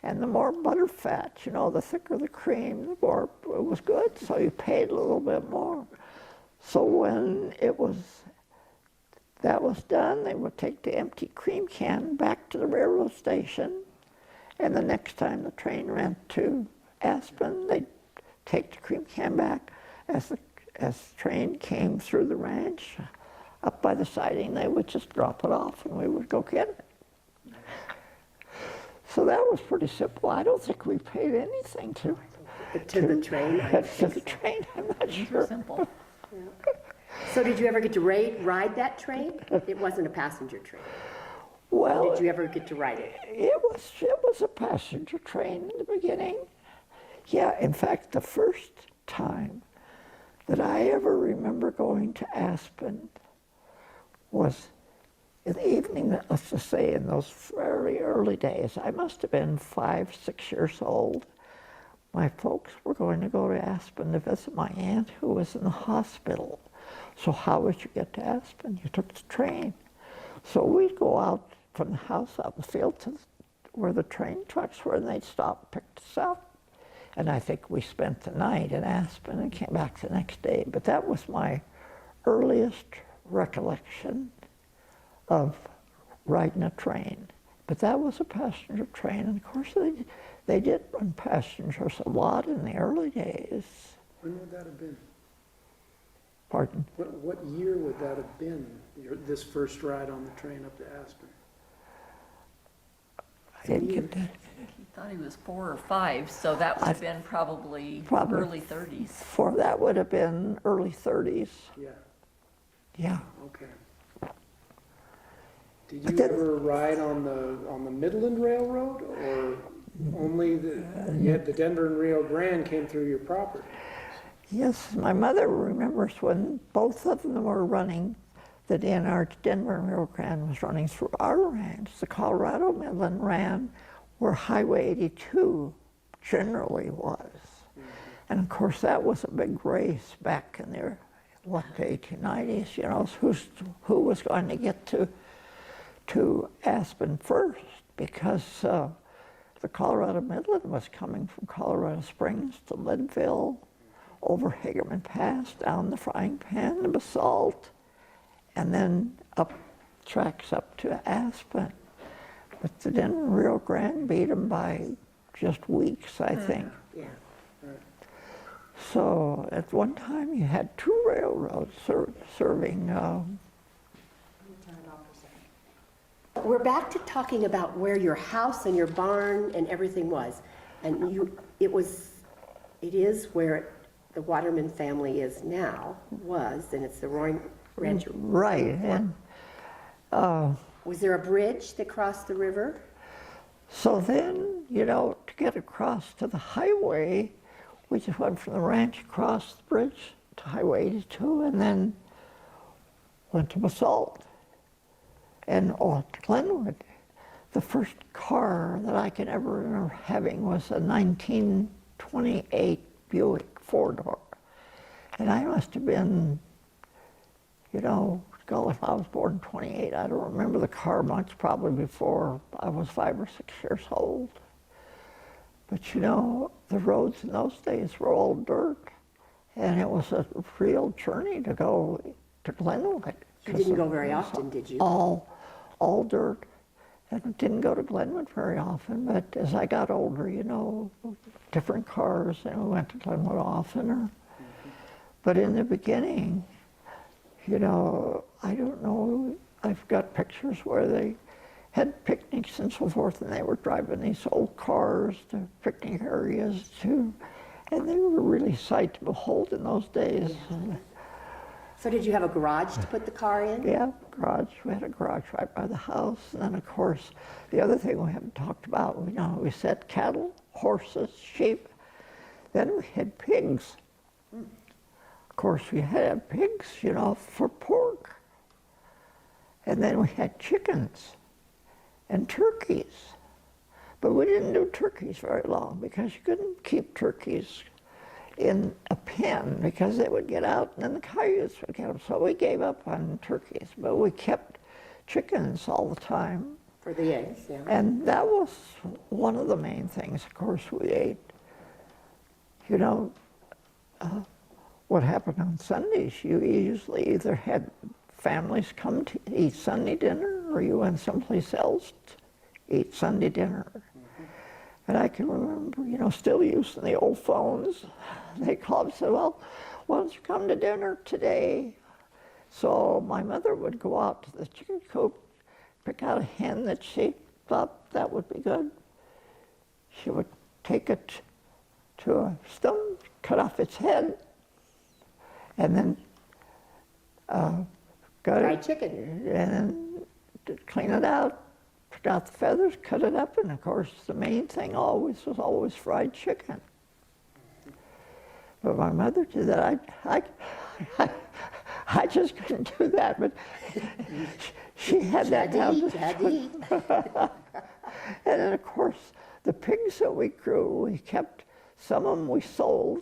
And the more butter fat, you know, the thicker the cream, the more it was good, so you paid a little bit more. So when that was done, they would take the empty cream can back to the railroad station, and the next time the train ran to Aspen, they'd take the cream can back. As the train came through the ranch, up by the siding, they would just drop it off, and we would go get it. So that was pretty simple. I don't think we paid anything to To the train? I to think the so. train. I'm not Super sure. simple. So did you ever get to ride that train? It wasn't a passenger train. Well, Did you ever get to ride it? it was a passenger train in the beginning, Yeah, in fact, the first time that I ever remember going to Aspen was in the evening, let's just say in those very early days. I must have been 5, 6 years old. My folks were going to go to Aspen to visit my aunt who was in the hospital. So how would you get to Aspen? You took the train. So we'd go out from the house out in the field to where the train tracks were, and they'd stop and pick us up. And I think we spent the night in Aspen and came back the next day. But that was my earliest recollection of riding a train. But that was a passenger train, and of course they did run passengers a lot in the early days. When would that have been? Pardon? What year would that have been, this first ride on the train up to Aspen? I didn't get that. He thought he was 4 or 5, so that would have been probably early 30s. For that would have been early 30s. Yeah, Yeah. okay. Did you ever ride on the Midland Railroad, or only the Denver and Rio Grande came through your property? Yes, my mother remembers when both of them were running, that our Denver and Rio Grande was running through our ranch. The Colorado Midland ran where Highway 82 generally was. Mm-hmm. And of course that was a big race back in the 1890s, you know, who was going to get to Aspen first, because the Colorado Midland was coming from Colorado Springs to Leadville, over Hagerman Pass, down the Frying Pan to Basalt, and then up tracks up to Aspen. But the Denver and Rio Grande beat them by just weeks, I think. Yeah. Right. So at one time you had 2 railroads serving. We're back to talking about where your house and your barn and everything was. And it is where the Waterman family is now, and it's the Roaring Ranch. Right, and Was there a bridge that crossed the river? so then, you know, to get across to the highway, we just went from the ranch across the bridge to Highway 82, and then went to Basalt and to Glenwood. The first car that I can ever remember having was a 1928 Buick 4-door. And I must have been, you know, if I was born in 28, I don't remember the car much, probably before I was 5 or 6 years old. But you know, the roads in those days were all dirt, and it was a real journey to go to Glenwood. You didn't go very often, did you? All dirt. And didn't go to Glenwood very often, but as I got older, you know, different cars, and we went to Glenwood oftener. Mm-hmm. But in the beginning, you know, I don't know, I've got pictures where they had picnics and so forth, and they were driving these old cars to picnic areas too, and they were really a sight to behold in those days. Yeah. So did you have a garage to put the car in? Yeah, garage. We had a garage right by the house. And then, of course, the other thing we haven't talked about, you know, we said cattle, horses, sheep. Then we had pigs. Of course, we had pigs, you know, for pork. And then we had chickens and turkeys. But we didn't do turkeys very long because you couldn't keep turkeys in a pen because they would get out and then the coyotes would get them. So we gave up on turkeys, but we kept chickens all the time. For the eggs, yeah. And that was one of the main things, of course, we ate. You know, what happened on Sundays, you usually either had families come to eat Sunday dinner or you went someplace else to eat Sunday dinner. And I can remember, you know, still using the old phones. They called and said, well, why don't you come to dinner today? So my mother would go out to the chicken coop, pick out a hen that she thought that would be good. She would take it to a stone, cut off its head, and then Fried chicken. And then clean it out. Out the feathers, cut it up, and of course the main thing was always fried chicken. But my mother did that. I just couldn't do that, but she had that down. And then, of course, the pigs that we grew, we kept, some of them we sold,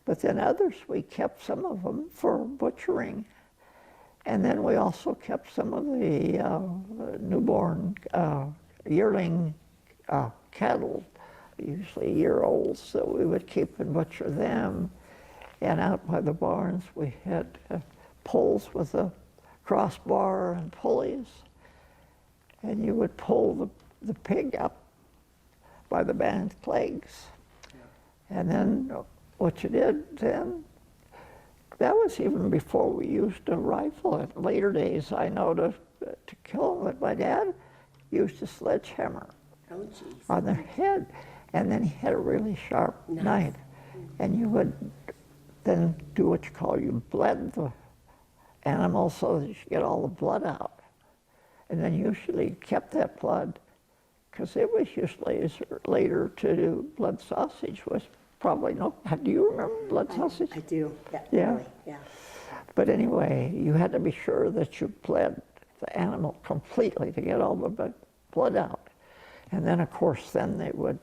but then others we kept some of them for butchering. And then we also kept some of the newborn yearling cattle, usually year-olds, that we would keep and butcher them. And out by the barns we had poles with a crossbar and pulleys. And you would pull the pig up by the band's legs. And then what you did then, that was even before we used a rifle. In later days, I know to kill them, but my dad used a sledgehammer on their head, and then he had a really sharp knife. And you would then do what you call, you bled the animal so that you get all the blood out. And then usually kept that blood, because it was usually later to do blood sausage was probably no. Do you remember blood sausage? I do, Yeah. really, yeah. But anyway, you had to be sure that you bled the animal completely to get all the blood out. And then, of course, then they would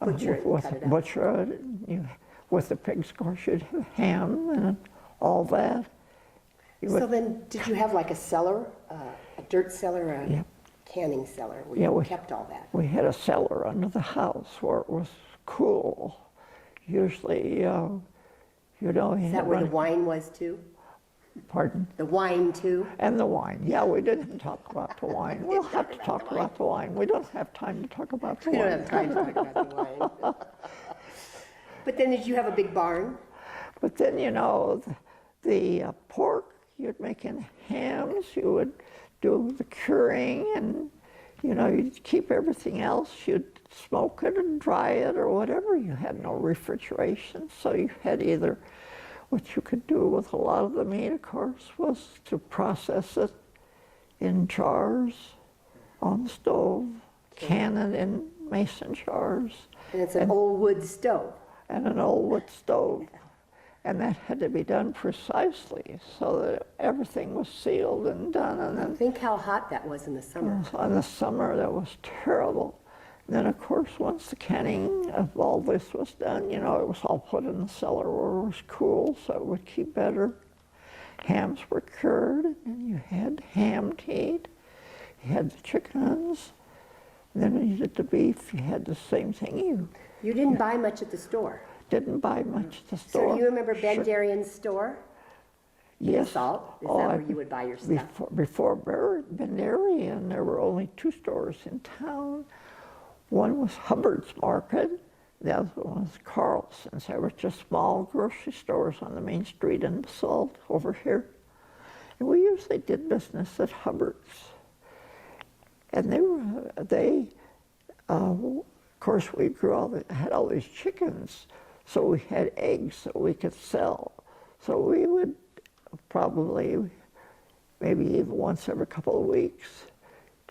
Butcher it and cut it out. butcher it. With the pigs, of course, you'd have ham and all that. So then, did you have like a cellar, a dirt cellar, a Yeah. canning cellar, where Yeah, you we- kept all that? We had a cellar under the house where it was cool. Usually, you know, Is that where the wine was too? pardon? The wine too? And the wine. Yeah, we didn't talk about the wine. We'll have to talk about the wine. We don't have time to talk about the We wine. don't have time to talk about the wine. But then did you have a big barn? But then, you know, the pork, you'd make in hams, you would do the curing, and, you know, you'd keep everything else. You'd smoke it and dry it or whatever. You had no refrigeration, so you had either, what you could do with a lot of the meat, of course, was to process it in jars on the stove, can it in mason jars, And it's an old wood stove. and an old wood stove. And that had to be done precisely so that everything was sealed and done. And then Think how hot that was in the summer. in the summer, that was terrible. And then, of course, once the canning of all this was done, you know, it was all put in the cellar where it was cool, so it would keep better. Hams were cured, and you had ham to eat. You had the chickens. And then when you did the beef, you had the same thing. You didn't buy much at the store. Didn't buy much at the So store. do you remember Ben Sure. Darien's store? Yes. Basalt? Is Oh, that I- where you would buy your stuff? Before Ben Darien, there were only two stores in town. One was Hubbard's Market, the other one was Carlson's. They were just small grocery stores on the main street in Basalt over here. And we usually did business at Hubbard's. And of course, we had all these chickens, so we had eggs that we could sell. So we would probably, maybe even once every couple of weeks,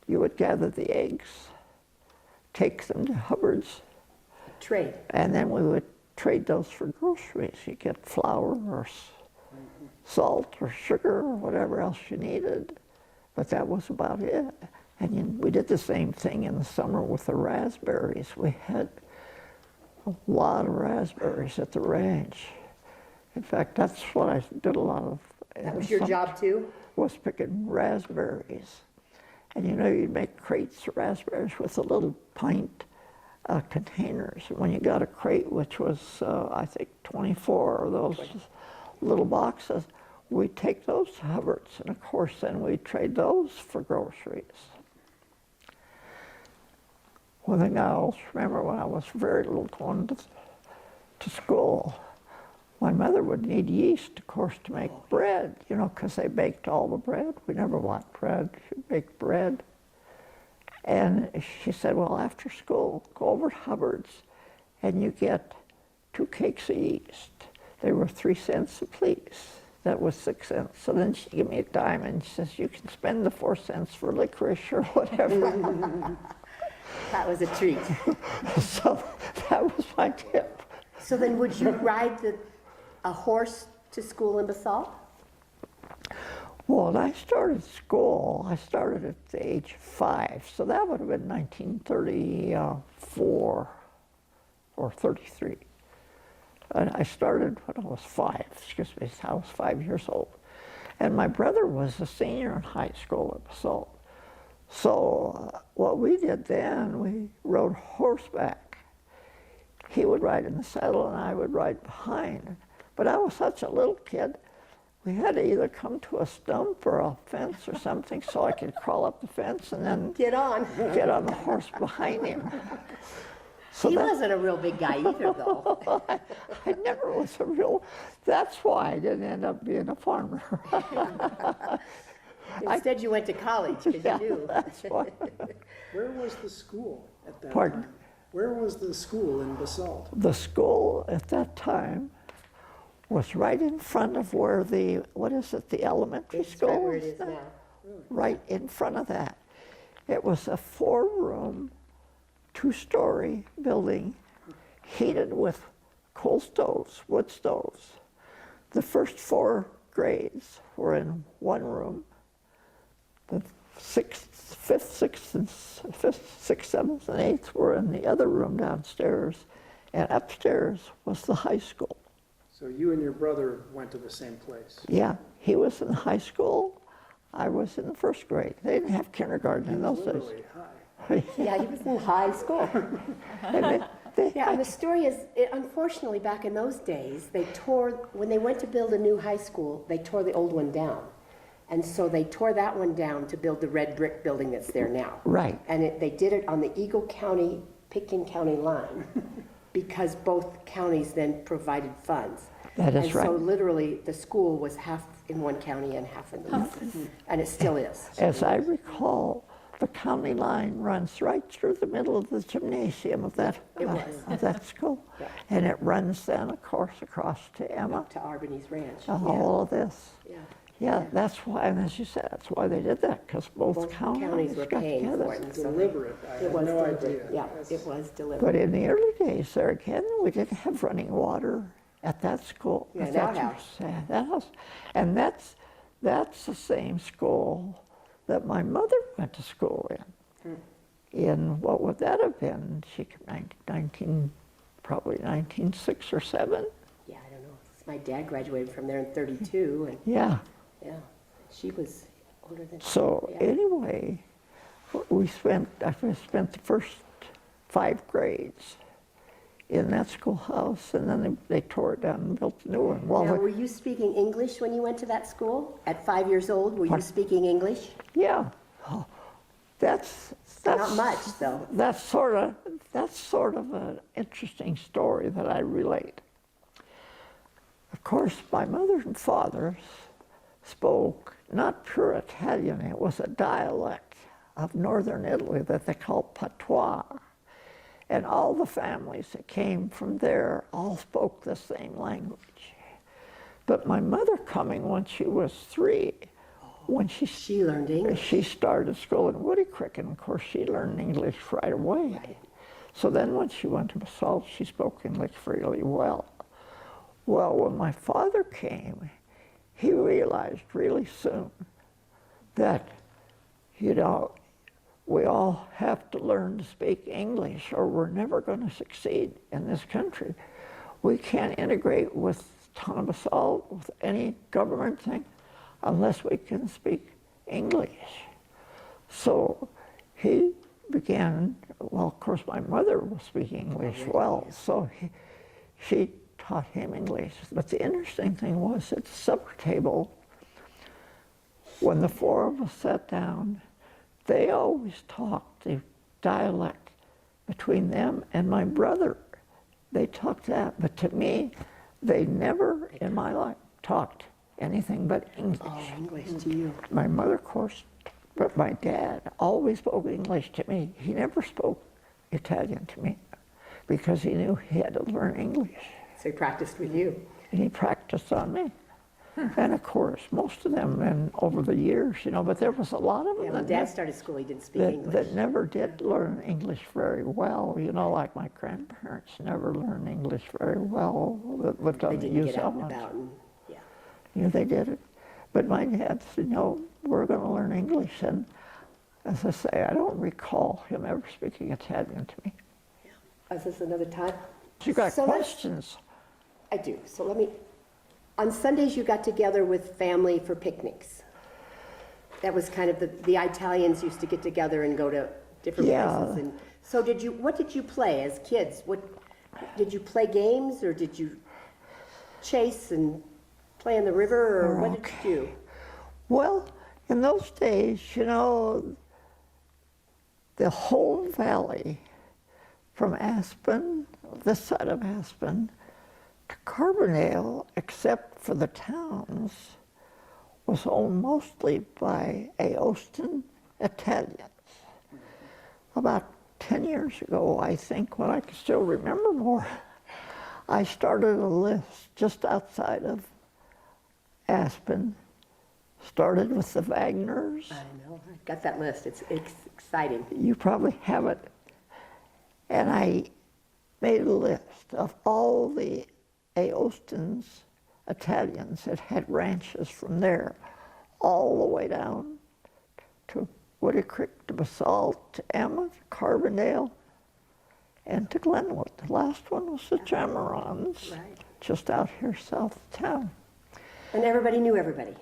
you would gather the eggs, take them to Hubbard's, Trade. and then we would trade those for groceries. You get flour or salt or sugar or whatever else you needed, but that was about it. And we did the same thing in the summer with the raspberries. We had a lot of raspberries at the ranch. In fact, that's what I did a lot of. That was your job too? Was picking raspberries. And you know, you'd make crates of raspberries with the little pint containers. And when you got a crate, which was, I think, 24 of those little boxes, we'd take those to Hubbard's. And of course, then we'd trade those for groceries. One thing I also remember when I was very little going to school, my mother would need yeast, of course, to make bread, you know, because they baked all the bread. We never want bread. She'd bake bread. And she said, well, after school, go over to Hubbard's and you get 2 cakes of yeast. They were 3 cents a piece. That was 6 cents. So then she gave me a dime and she says, you can spend the 4 cents for licorice or whatever. That was a treat. So that was my tip. So then would you ride a horse to school in Basalt? Well, when I started school, I started at the age of 5, so that would have been 1934 or 33. And I started when I was 5, excuse me, I was 5 years old. And my brother was a senior in high school at Basalt. So what we did then, we rode horseback. He would ride in the saddle and I would ride behind. But I was such a little kid, we had to either come to a stump or a fence or something so I could crawl up the fence and then Get on. get on the horse behind him. So He that- wasn't a real big guy either, though. I never was a real, that's why I didn't end up being a farmer. Instead, you went to college because Yeah, you knew. that's why. Where was the school at that Pardon? time? Where was the school in Basalt? The school at that time was right in front of where the, what is it, the elementary It's school? right where it is now. Right in front of that. It was a 4-room, 2-story building heated with coal stoves, wood stoves. The first 4 grades were in one room. The 5th, 6th, and 7th, and 8th were in the other room downstairs, and upstairs was the high school. So you and your brother went to the same place? Yeah, he was in high school. I was in the 1st grade. They didn't have kindergarten in those days. Literally, hi. Yeah, he was in high school. And Yeah, and the story is, unfortunately, back in those days, when they went to build a new high school, they tore the old one down. And so they tore that one down to build the red brick building that's there now. Right. And they did it on the Eagle County, Pitkin County line, because both counties then provided funds. That is And so right. literally, the school was half in one county and half in the other. And it still is. As I recall, the county line runs right through the middle of the gymnasium of that, of that school. Yeah. And it runs then, of course, across to Emma, To Arbany's Ranch. all of this. Yeah. Yeah, that's why, and as you said, that's why they did that, because both Both counties counties were got paying together. for it. and so Deliberate, I It had was no deliberate. idea. Yeah, That's- it was deliberate. But in the early days there again, we didn't have running water at that school. Yeah, at that house. That house. And that's the same school that my mother went to school in. In, what would that have been? Probably 1906 or 7. Yeah, I don't know. My dad graduated from there in 32, and Yeah. yeah, she was older than. So Yeah. anyway, I spent the first 5 grades in that schoolhouse, and then they tore it down and built a new one. Well, Now, were you speaking English when you went to that school? At 5 years old, were you Pardon? speaking English? yeah, oh, that's Not much, though. That's sort of an interesting story that I relate. Of course, my mother and father spoke not pure Italian, it was a dialect of northern Italy that they called patois. And all the families that came from there all spoke the same language. But my mother coming when she was 3, when She learned English. she started school in Woody Creek, and of course she learned English right away. Right. So then when she went to Basalt, she spoke English really well. Well, when my father came, he realized really soon that, we all have to learn to speak English or we're never going to succeed in this country. We can't integrate with town of Basalt, with any government thing, unless we can speak English. So he began, well, of course, my mother was speaking English well, so she taught him English. But the interesting thing was at the supper table, when the 4 of us sat down, they always talked the dialect between them and my brother. They talked that, but to me, they never in my life talked anything but English. Oh, English to you. My mother, of course, but my dad always spoke English to me. He never spoke Italian to me because he knew he had to learn English. So he practiced with you. And he practiced on me. And of course, most of them, and over the years, but there was a lot of them Yeah, when Dad started school, he didn't speak English. that never did learn English very well. Like my grandparents never learned English very well. That They doesn't didn't use get that out and much. about, and, They did it. But my dad said, no, we're going to learn English. And as I say, I don't recall him ever speaking Italian to me. Is this another time? You got So let's- questions? I do. So on Sundays you got together with family for picnics. That was kind of the Italians used to get together and go to different Yeah. places. And so what did you play as kids? Did you play games, or did you chase and play in the river, or what did you do? Well, in those days, the whole valley from Aspen, this side of Aspen, to Carbondale, except for the towns, was owned mostly by Aostyn Italians. About 10 years ago, I think, when I can still remember more, I started a list just outside of Aspen, started with the Wagners. I know. I got that list. It's exciting. You probably have it. And I made a list of all the Aostyn's Italians that had ranches from there all the way down to Woody Creek, to Basalt, to Emma, to Carbondale, and to Glenwood. The last one was the Jamarons, Right. just out here south of town. And everybody knew everybody.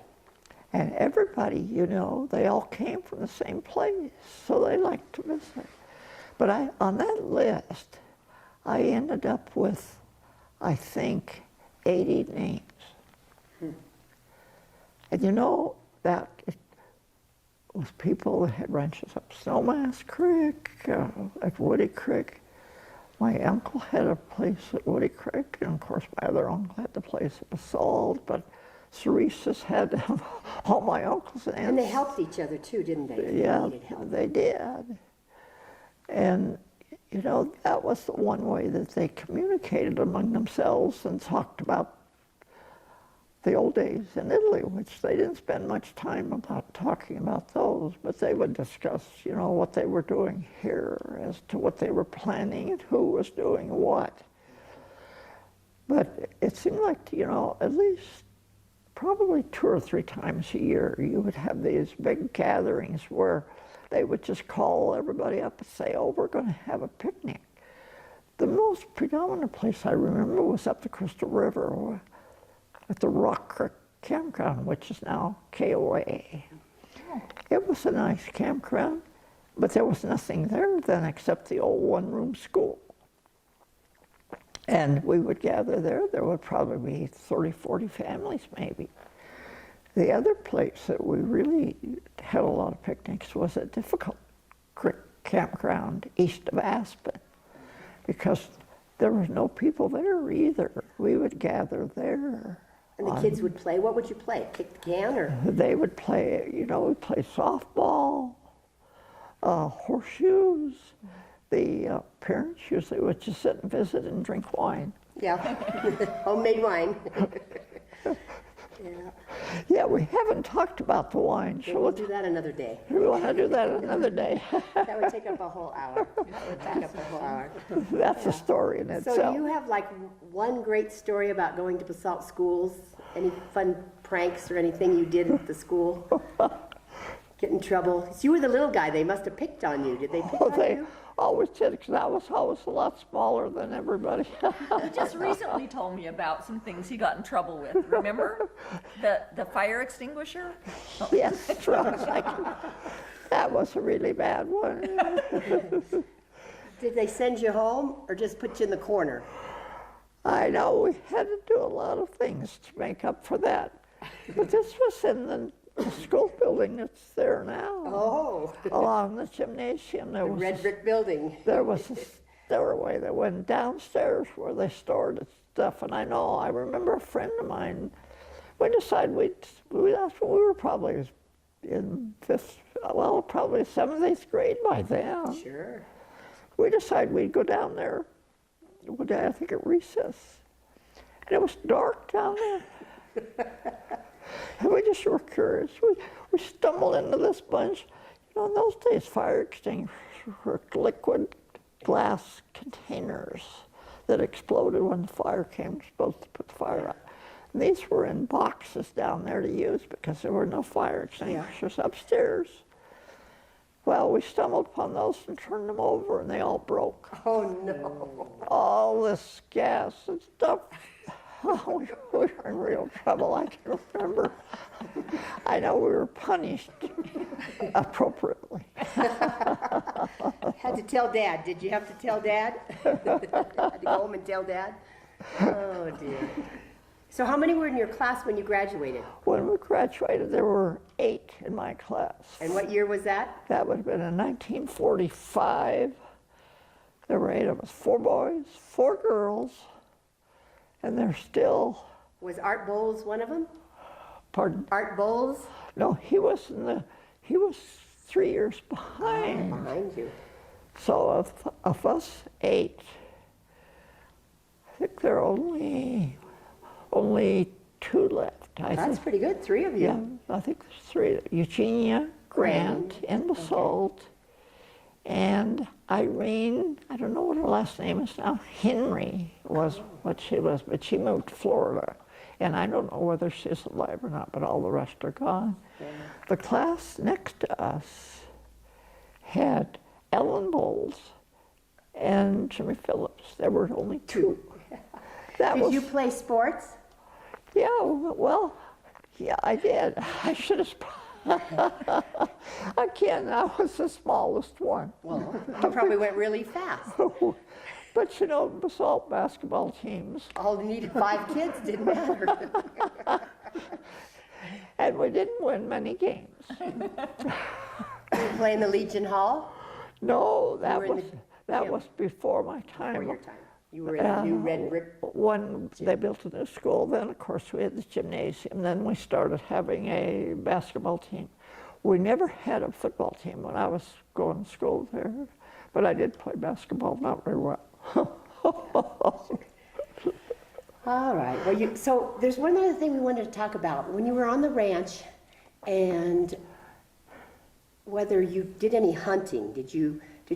And everybody, they all came from the same place, so they liked to visit. But on that list, I ended up with, I think, 80 names. And that it was people that had ranches up Snowmass Creek, at Woody Creek. My uncle had a place at Woody Creek, and of course my other uncle had the place at Basalt, but Ceresis had all my uncles and aunts. And they helped each other too, didn't they? They Yeah, needed help. they did. And, that was the one way that they communicated among themselves and talked about the old days in Italy, which they didn't spend much time about talking about those, but they would discuss, what they were doing here as to what they were planning and who was doing what. But it seemed like, at least probably 2 or 3 times a year, you would have these big gatherings where they would just call everybody up and say, oh, we're going to have a picnic. The most predominant place I remember was up the Crystal River at the Rock Creek Campground, which is now KOA. It was a nice campground, but there was nothing there then except the old one-room school. And we would gather there. There would probably be 30, 40 families maybe. The other place that we really had a lot of picnics was at Difficult Creek Campground east of Aspen, because there was no people there either. We would gather there. And the kids would play. What would you play? Kick the can, or? They would play, we'd play softball, horseshoes. The parents usually would just sit and visit and drink wine. Yeah, homemade wine. Yeah, Yeah, we haven't talked about the wine, so so we'll do that another day. we want to do that another day. That would take up a whole hour. That would take up a whole hour. That's a story in So itself. do you have like one great story about going to Basalt schools? Any fun pranks or anything you did at the school? Get in trouble? So you were the little guy. They must have picked on you. Did they pick on They you? always did, because I was always a lot smaller than everybody. He just recently told me about some things he got in trouble with. Remember? The fire extinguisher? Yes, that was a really bad one. Did they send you home or just put you in the corner? I know we had to do a lot of things to make up for that. But this was in the school building that's there now. Oh, Along the gymnasium, there the was red brick building. there was a stairway that went downstairs where they stored stuff. And I remember a friend of mine, we decided that's when we were probably in probably 7th, 8th grade by then. Sure. We decided we'd go down there one day, I think at recess. And it was dark down there. And we just were curious. We stumbled into this bunch. You know, in those days, fire extinguishers were liquid glass containers that exploded when the fire came, supposed to put the fire out. And these were in boxes down there to use because there were no fire extinguishers upstairs. Well, we stumbled upon those and turned them over, and they all broke. Oh, no. All this gas and stuff. Oh, we were in real trouble, I can remember. I know we were punished appropriately. Had to tell Dad. Did you have to tell Dad? Had to go home and tell Dad? Oh, dear. So how many were in your class when you graduated? When we graduated, there were 8 in my class. And what year was that? That would have been in 1945. There were 8 of us, 4 boys, 4 girls, and they're still, Was Art Bowles one of them? pardon? Art Bowles? No, he was 3 years behind. Behind you. So of us 8, I think there are only 2 left. That's pretty good, 3 of you. Yeah, I think there's 3. Eugenia, Grant, and Basalt, and Irene, I don't know what her last name is now, Henry was what she was, but she moved to Florida. And I don't know whether she's alive or not, but all the rest are gone. Yeah. The class next to us had Ellen Bowles and Jimmy Phillips. There were only 2. Did you play sports? Yeah, well, yeah, I did. I should have. Again, I was the smallest one. Well, you probably went really fast. But you know, Basalt basketball teams. All you needed 5 kids, didn't matter. And we didn't win many games. Did you play in the Legion Hall? No, that were in was was before my time. Before your time. You were in the new red brick. When they built a new school, then of course we had the gymnasium. Then we started having a basketball team. We never had a football team when I was going to school there, but I did play basketball, not very well. All right. Well, so there's one other thing we wanted to talk about. When you were on the ranch, and whether you did any hunting. Did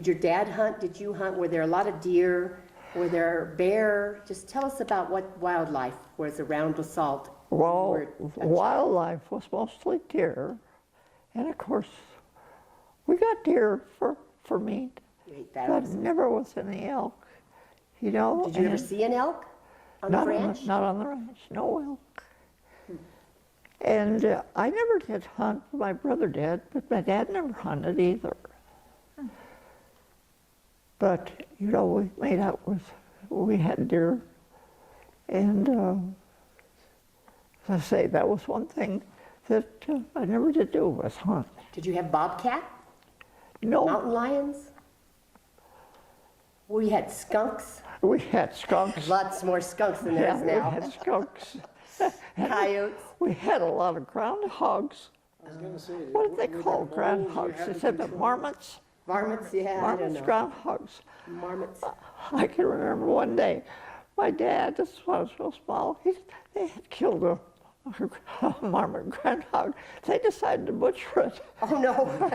your dad hunt? Did you hunt? Were there a lot of deer? Were there bear? Just tell us about what wildlife was around Basalt. Well, wildlife was mostly deer, and of course, we got deer for meat, but never was any elk. You know. Did you ever see an elk on the ranch? Not on the ranch. No elk. And I never did hunt. My brother did, but my dad never hunted either. But, you know, we made out we had deer. And as I say, that was one thing that I never did do, was hunt. Did you have bobcat? No. Mountain lions? We had skunks. We had skunks. Lots more skunks than there is now. We had skunks. Coyotes. We had a lot of groundhogs. I was going to say, What did they were call there moles you groundhogs? had They to said the control? marmots. Marmots, yeah, I don't Marmots, know. groundhogs. Marmots. I can remember one day, my dad, this was so small, they had killed a marmot groundhog. They decided to butcher it. Oh, no.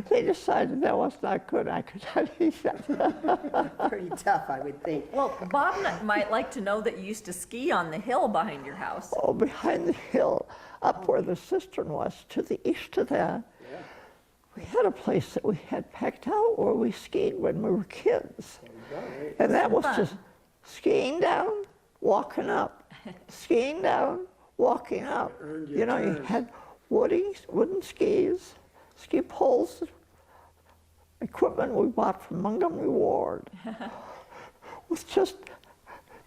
They decided that was not good. I could not eat that. Pretty tough, I would think. Well, Bob might like to know that you used to ski on the hill behind your house. Oh, behind the hill, up where the cistern was, to the east of that, we had a place that we had packed out where we skied when we were kids. And that was just skiing down, walking up, skiing down, walking up. Earned your You know, you turn. had wooden skis, ski poles, equipment we bought from Montgomery Ward with just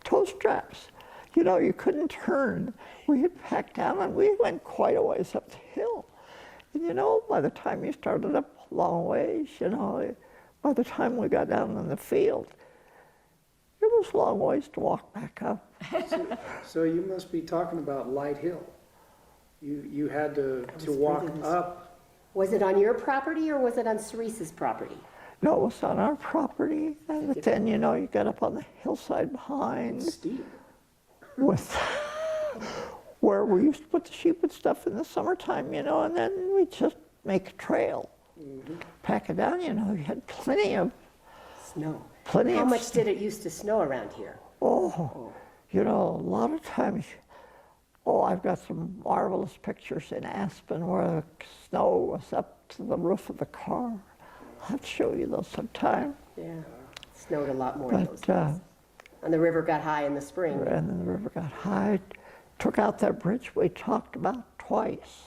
toe straps. You know, you couldn't turn. We had packed down and we went quite a ways up the hill. And you know, by the time you started up a long ways, you know, by the time we got down in the field, it was a long ways to walk back up. So you must be talking about Light Hill. You had to walk up. Was it on your property or was it on Cerise's property? No, it was on our property, and then, you know, you got up on the hillside behind Steep. with where we used to put the sheep and stuff in the summertime, you know, and then we'd just make a trail, pack it down, you know. You had plenty of Snow. Plenty How of much did it used to snow around here? Oh, you know, a lot of times, oh, I've got some marvelous pictures in Aspen where the snow was up to the roof of the car. I'll show you those sometime. Yeah, it snowed a lot more in those But, days. And the river got high in the spring. and then the river got high, took out that bridge we talked about twice.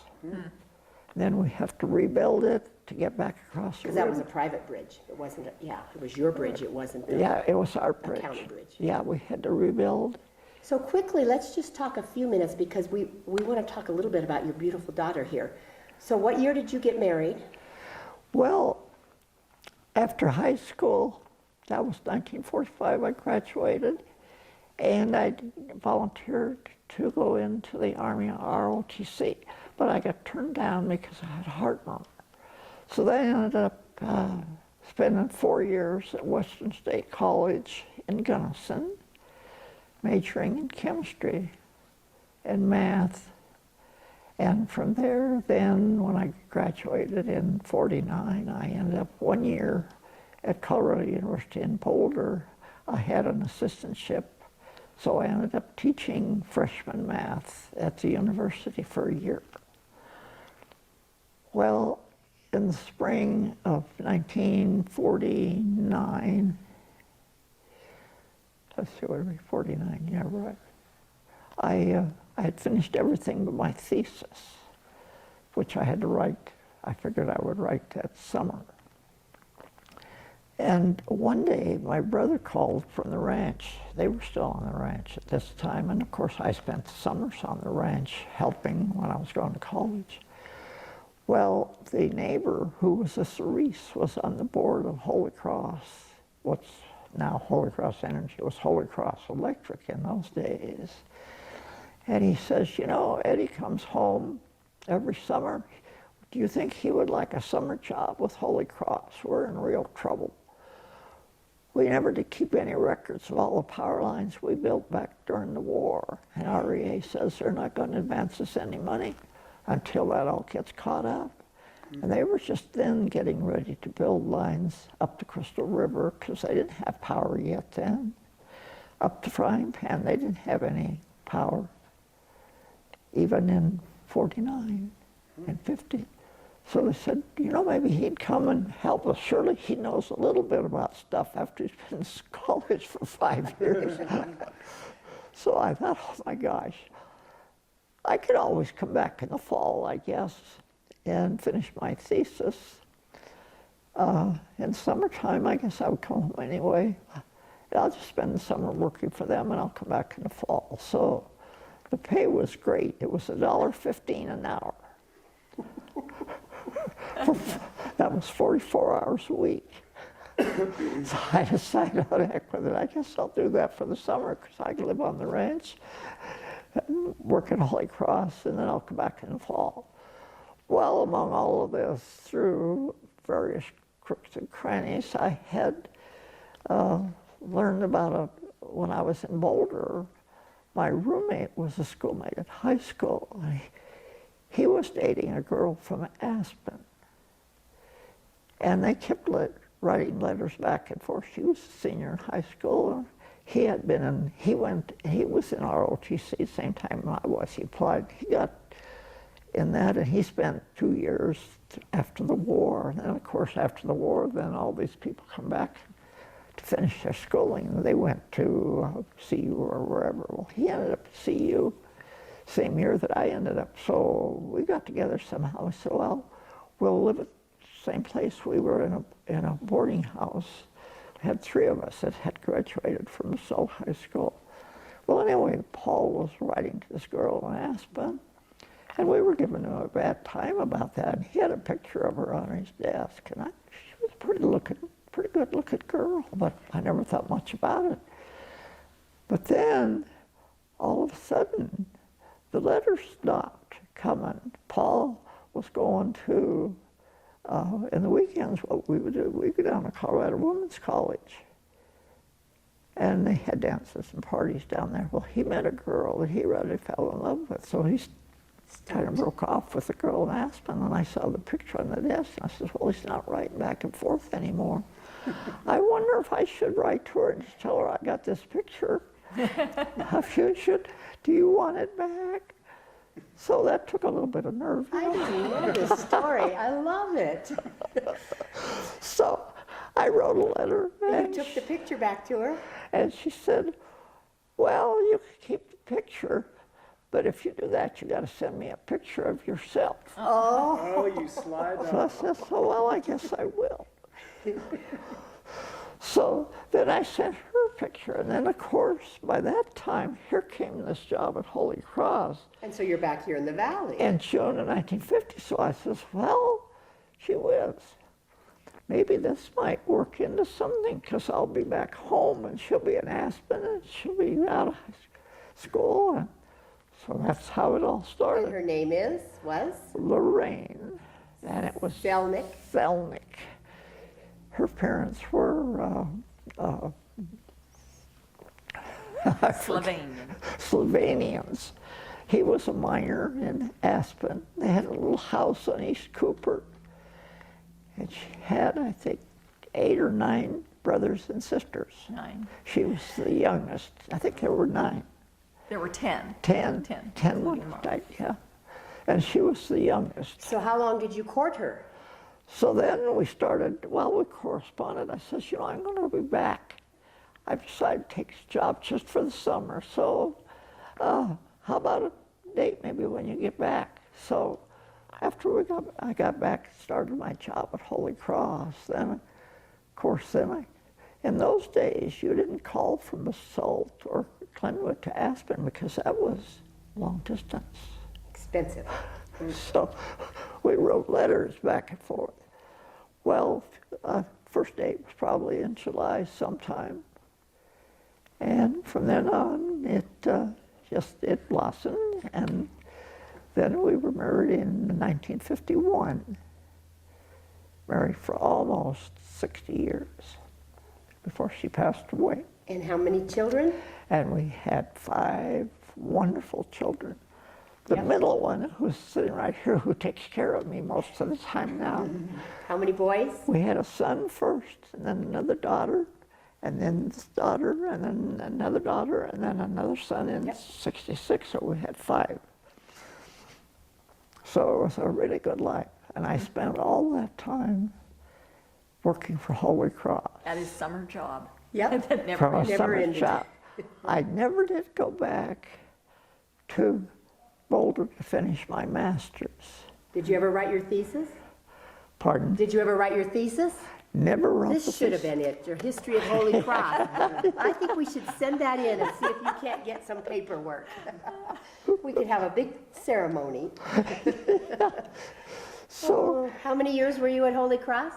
Then we have to rebuild it to get back across the Because river. that was a private bridge. It wasn't, yeah, it was your bridge, it wasn't the... Yeah, it was our bridge. county bridge. Yeah, we had to rebuild. So quickly, let's just talk a few minutes because we want to talk a little bit about your beautiful daughter here. So what year did you get married? Well, after high school, that was 1945, I graduated, and I volunteered to go into the Army ROTC, but I got turned down because I had heart murmur. So then I ended up spending 4 years at Western State College in Gunnison, majoring in chemistry and math. And from there, then, when I graduated in '49, I ended up 1 year at Colorado University in Boulder. I had an assistantship, so I ended up teaching freshman math at the university for a year. Well, in the spring of 1949, let's see, what are we, 49, yeah, right. I had finished everything but my thesis, which I had to write. I figured I would write that summer. And one day, my brother called from the ranch. They were still on the ranch at this time, and of course I spent the summers on the ranch helping when I was going to college. Well, the neighbor, who was a Cerise, was on the board of Holy Cross. What's now Holy Cross Energy was Holy Cross Electric in those days. And he says, you know, Eddie comes home every summer. Do you think he would like a summer job with Holy Cross? We're in real trouble. We never did keep any records of all the power lines we built back during the war. And REA says they're not going to advance us any money until that all gets caught up. And they were just then getting ready to build lines up the Crystal River because they didn't have power yet then. Up the Frying Pan, they didn't have any power, even in '49 and '50. So they said, you know, maybe he'd come and help us. Surely he knows a little bit about stuff after he's been in college for 5 years. So I thought, oh my gosh, I could always come back in the fall, I guess, and finish my thesis. In summertime, I guess I would come home anyway. I'll just spend the summer working for them and I'll come back in the fall. So the pay was great. It was $1.15 an hour. That was 44 hours a week. So I decided, oh, heck with it. I guess I'll do that for the summer because I can live on the ranch, work at Holy Cross, and then I'll come back in the fall. Well, among all of this, through various crooks and crannies, I had learned about when I was in Boulder, my roommate was a schoolmate at high school. He was dating a girl from Aspen. And they kept writing letters back and forth. She was a senior in high school. He had been in, he was in ROTC the same time I was. He applied, he got in that, and he spent 2 years after the war. And then, of course, after the war, then all these people come back to finish their schooling. And they went to CU or wherever. Well, he ended up at CU same year that I ended up. So we got together somehow. We said, well, we'll live at the same place. We were in a boarding house. We had 3 of us that had graduated from Basalt High School. Well, anyway, Paul was writing to this girl in Aspen, and we were giving him a bad time about that. And he had a picture of her on his desk, and she was a pretty good looking girl, but I never thought much about it. But then, all of a sudden, the letters stopped coming. Paul was going to, in the weekends, what we would do, we'd go down to Colorado Women's College. And they had dances and parties down there. Well, he met a girl that he really fell in love with, so he kind of broke off with the girl in Aspen, and I saw the picture on the desk, and I said, well, he's not writing back and forth anymore. I wonder if I should write to her and just tell her I got this picture. If you should, do you want it back? So that took a little bit of nerve. I just love this story. I love it. So I wrote a letter. You And took the picture back to her. And she said, well, you can keep the picture, but if you do that, you got to send me a picture of yourself. Oh, you slide So I said, oh, well, I guess I will. So then I sent her a picture, and then, of course, by that time, here came this job at Holy Cross And so you're back here in the valley. in June of 1950. So I says, well, gee whiz, maybe this might work into something, because I'll be back home, and she'll be in Aspen, and she'll be out of school. And so that's how it all And started. her name was? Lorraine, and it was Selnick. Selnick. Her parents were Slovenian. Slovenians. He was a miner in Aspen. They had a little house on East Cooper. And she had, I think, 8 or 9 brothers and sisters. 9. She was the youngest. I think there were 9. There were 10. 10. 10. 10 including one Mom. died, yeah. And she was the youngest. So how long did you court her? So then we started, well, we corresponded. I says, you know, I'm going to be back. I've decided to take this job just for the summer. So how about a date maybe when you get back? So after I got back, started my job at Holy Cross. Then, of course, in those days, you didn't call from Basalt or Glenwood to Aspen because that was long distance. Expensive. So we wrote letters back and forth. Well, first date was probably in July sometime. And from then on, it blossomed. And then we were married in 1951. Married for almost 60 years before she passed away. And how many children? And we had 5 wonderful children. The Yep. middle one, who's sitting right here, who takes care of me most of the time now. How many boys? We had a son first, and then another daughter, and then this daughter, and then another daughter, and then another son in Yep. '66, so we had 5. So it was a really good life. And I spent all that time working for Holy Cross. At his summer job. Yep. That never From a ended. summer ended. job. I never did go back to Boulder to finish my master's. Did you ever write your thesis? Pardon? Did you ever write your thesis? Never wrote the This should have thesis. been it, your history of Holy Cross. I think we should send that in and see if you can't get some paperwork. We could have a big ceremony. So Oh, how many years were you at Holy Cross?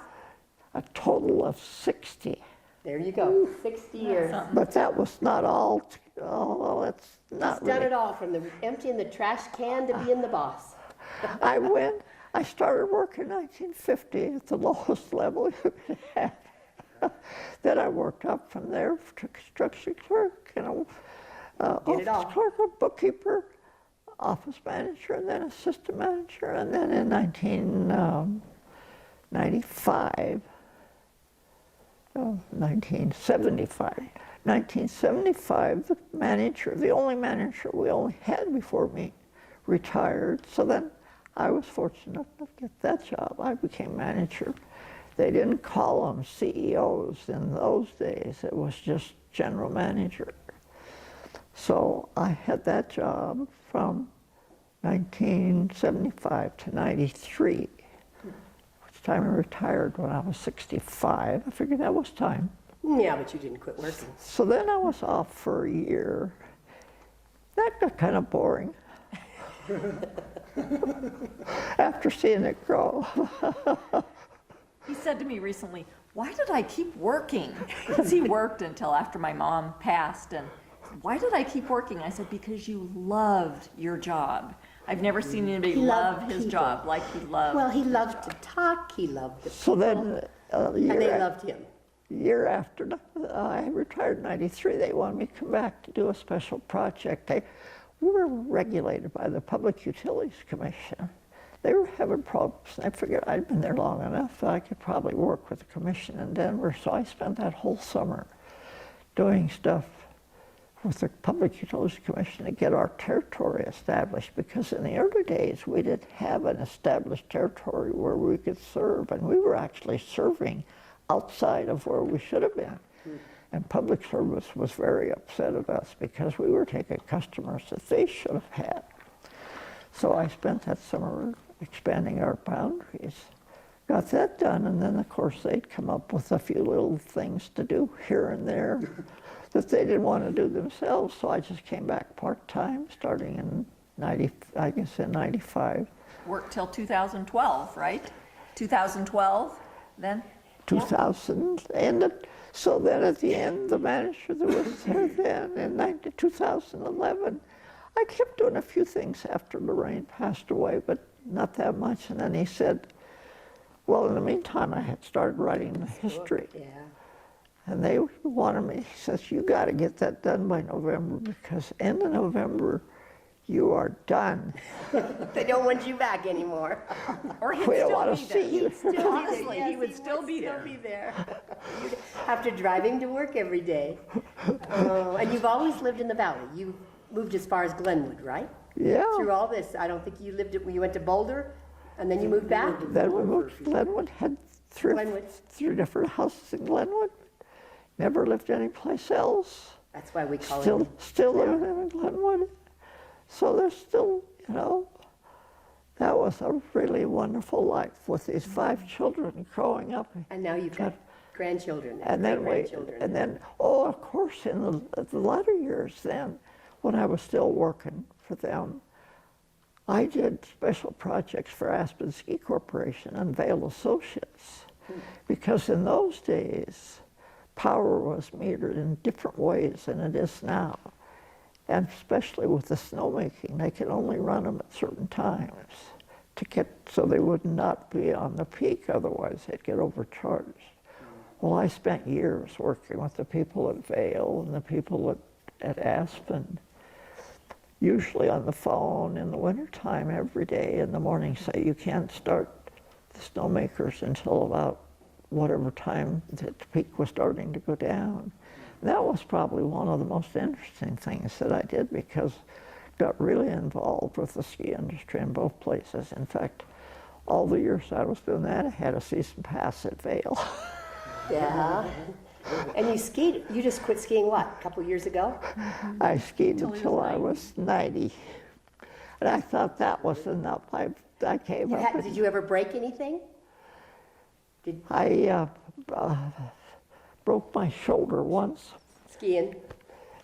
a total of 60. There you go, 60 years. But that was not all, well, it's not Just done really. it all, from the emptying the trash can to being the boss. I started work in 1950 at the lowest level you could have. Then I worked up from there to construction clerk, Did it office all. clerk, a bookkeeper, office manager, and then assistant manager. And then in 1975, the manager, the only manager we only had before me, retired. So then I was fortunate enough to get that job. I became manager. They didn't call them CEOs in those days. It was just general manager. So I had that job from 1975 to 93, which time I retired when I was 65. I figured that was time. Yeah, but you didn't quit working. So then I was off for a year. That got kind of boring. After seeing it grow. He said to me recently, why did I keep working? Because he worked until after my mom passed. And why did I keep working? I said, because you loved your job. I've never seen anybody He loved love his people. job like he loved. Well, he loved to talk, he loved the So people, then a and they year, loved him. year after I retired in 93, they wanted me to come back to do a special project. We were regulated by the Public Utilities Commission. They were having problems. I figured I'd been there long enough that I could probably work with the commission in Denver. So I spent that whole summer doing stuff with the Public Utilities Commission to get our territory established, because in the early days we didn't have an established territory where we could serve, and we were actually serving outside of where we should have been. And public service was very upset at us because we were taking customers that they should have had. So I spent that summer expanding our boundaries. Got that done, and then of course they'd come up with a few little things to do here and there that they didn't want to do themselves. So I just came back part-time starting in 95. Worked till 2012, right? 2012, then? 2000 ended. So then at the end, the manager that was there then in 2011, I kept doing a few things after Lorraine passed away, but not that much. And then he said, well, in the meantime, I had started writing the history. Yeah. And they wanted me, he says, you got to get that done by November, because end of November, you are done. They don't want you back anymore. Or he'd We don't still want be to there. see you. Honestly, Yes, he would still be there. Still be there. After driving to work every day. Oh, and you've always lived in the valley. You moved as far as Glenwood, right? Yeah. Through all this, I don't think you lived when you went to Boulder, and then you moved back. Then we moved to Glenwood, had three different houses in Glenwood. Never lived anyplace else. That's why we call Still it. living in Glenwood. So there's still, that was a really wonderful life with these 5 children growing up. And now you've got grandchildren And then grandchildren. of course, in the latter years then, when I was still working for them, I did special projects for Aspen Ski Corporation and Vail Associates, because in those days, power was metered in different ways than it is now. And especially with the snowmaking, they could only run them at certain times so they would not be on the peak, otherwise they'd get overcharged. Well, I spent years working with the people at Vail and the people at Aspen, usually on the phone in the wintertime every day. In the morning, say you can't start the snowmakers until about whatever time the peak was starting to go down. That was probably one of the most interesting things that I did, because I got really involved with the ski industry in both places. In fact, all the years I was doing that, I had a season pass at Vail. Yeah. And you just quit skiing what, a couple years ago? I skied until I was 90. And I thought that was enough. I came up. Did you ever break anything? I broke my shoulder once, Skiing?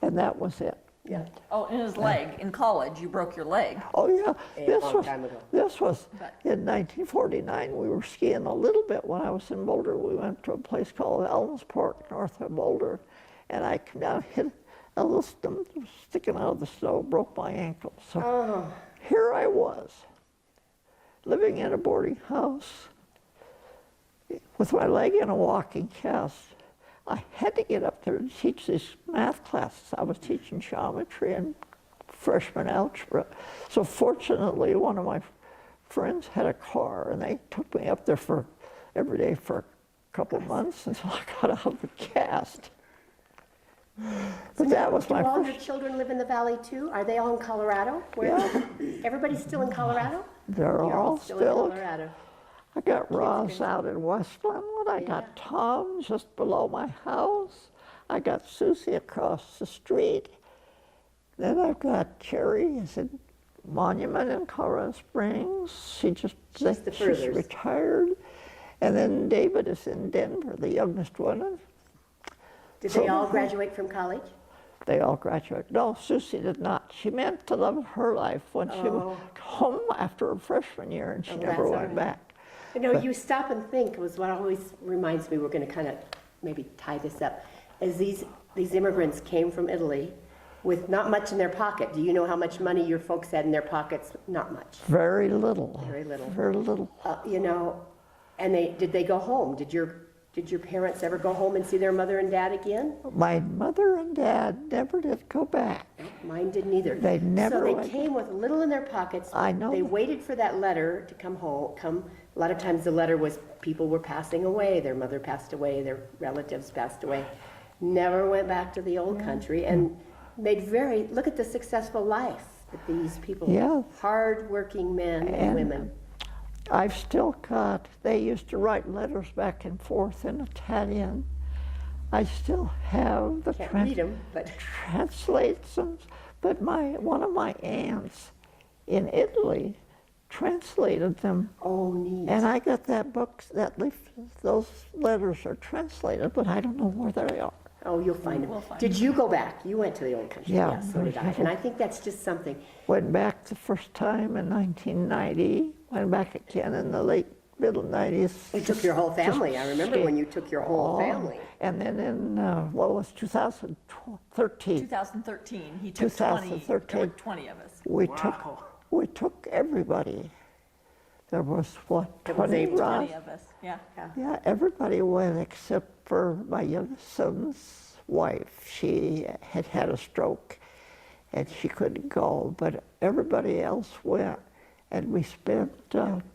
and that was it. Yeah. Oh, in his leg. In college, you broke your leg. Oh yeah, A long time ago. This was in 1949. We were skiing a little bit when I was in Boulder. We went to a place called Ellensport, north of Boulder, and I came down, hit a little stem sticking out of the snow, broke my ankle. So here I was, living in a boarding house with my leg in a walking cast. I had to get up there and teach these math classes. I was teaching geometry and freshman algebra. So fortunately, one of my friends had a car, and they took me up there every day for a couple of months until I got out of the cast. But that was my Do all first. your children live in the valley too? Are they all in Colorado? Everybody's still in Colorado? They're You're all still still. in Colorado. I got Roz out in West Glenwood. I got Tom just below my house. I got Susie across the street. Then I've got Cherry is in Monument in Colorado Springs. She's retired. And then David is in Denver, the youngest one. Did they all graduate from college? They all graduated. No, Susie did not. She meant to love her life when she went home after her freshman year, and she never went back. You know, you stop and think, was what always reminds me, we're going to kind of maybe tie this up, as these immigrants came from Italy with not much in their pocket. Do you know how much money your folks had in their pockets? Not much. Very little. Very little. Very little. You know, and did they go home? Did Did your parents ever go home and see their mother and dad again? My mother and dad never did go back. Mine didn't either. They never So they went came with little in their pockets. I know They that. waited for that letter to come home. A lot of times the letter was people were passing away. Their mother passed away. Their relatives passed away. Never went back to the old country and look at the successful life that these people, Yeah. hard-working men and women. I've still got, they used to write letters back and forth in Italian. I still have the Can't read them, but translations, but one of my aunts in Italy translated them. oh, neat. And I got that book, those letters are translated, but I don't know where they are. Oh, you'll find them. We'll find Did you go back? You went to the old country. Yeah. So did I. And I think that's just something. Went back the first time in 1990, went back again in the middle 90s. You took your whole family. I remember when you took your whole family. And then in, 2013, 2013, he took 20, there were 2013. 20 of us. we took everybody. There was, what, It was 20 able to- Ross? 20 of us, yeah. Yeah, everybody went except for my youngest son's wife. She had had a stroke and she couldn't go, but everybody else went. And we spent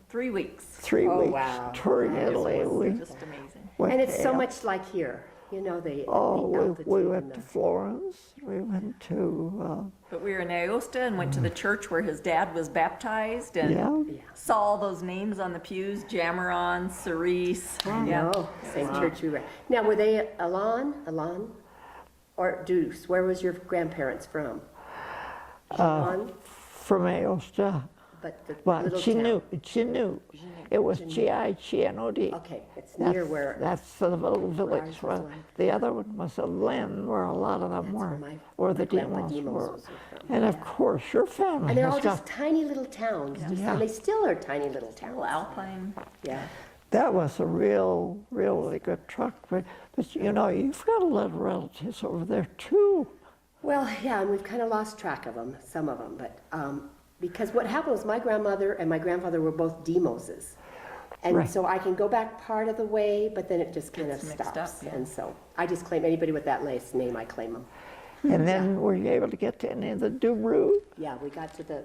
3 weeks. 3 Oh, weeks wow. touring Italy. We Just amazing. went And it's so to- much like here. You know, the altitude we and went to Florence. We went to, But we were in Aosta and went to the church where his dad was baptized and yeah. saw all those names on the pews, Jamaron, Cerise. Yeah. No, same church we were. Now, were they Alon, or Deuce? Where was your grandparents from? Alon, From Aosta. but the Well, little town. Chinu. It was G-I-G-N-O-D. Okay, it's near where. That's the little village. ours was Where like. the other one was a Lynn, where a lot of them That's where were, my- where the my grandpa Demos Demos were. was from, And of yeah. course, your family And they're all has just got, tiny little towns, Yeah. and they still are tiny little Little towns. Alpine. Yeah. that was a really good truck. But you know, you've got a lot of relatives over there too. Well, yeah, and we've kind of lost track of them, some of them, but because what happened was my grandmother and my grandfather were both Demoses. And Right. so I can go back part of the way, but then it just kind of Gets mixed up, stops. yeah. And so I just claim anybody with that last name, I claim them. And then were you able to get to any of the Dubru, Yeah, we got to the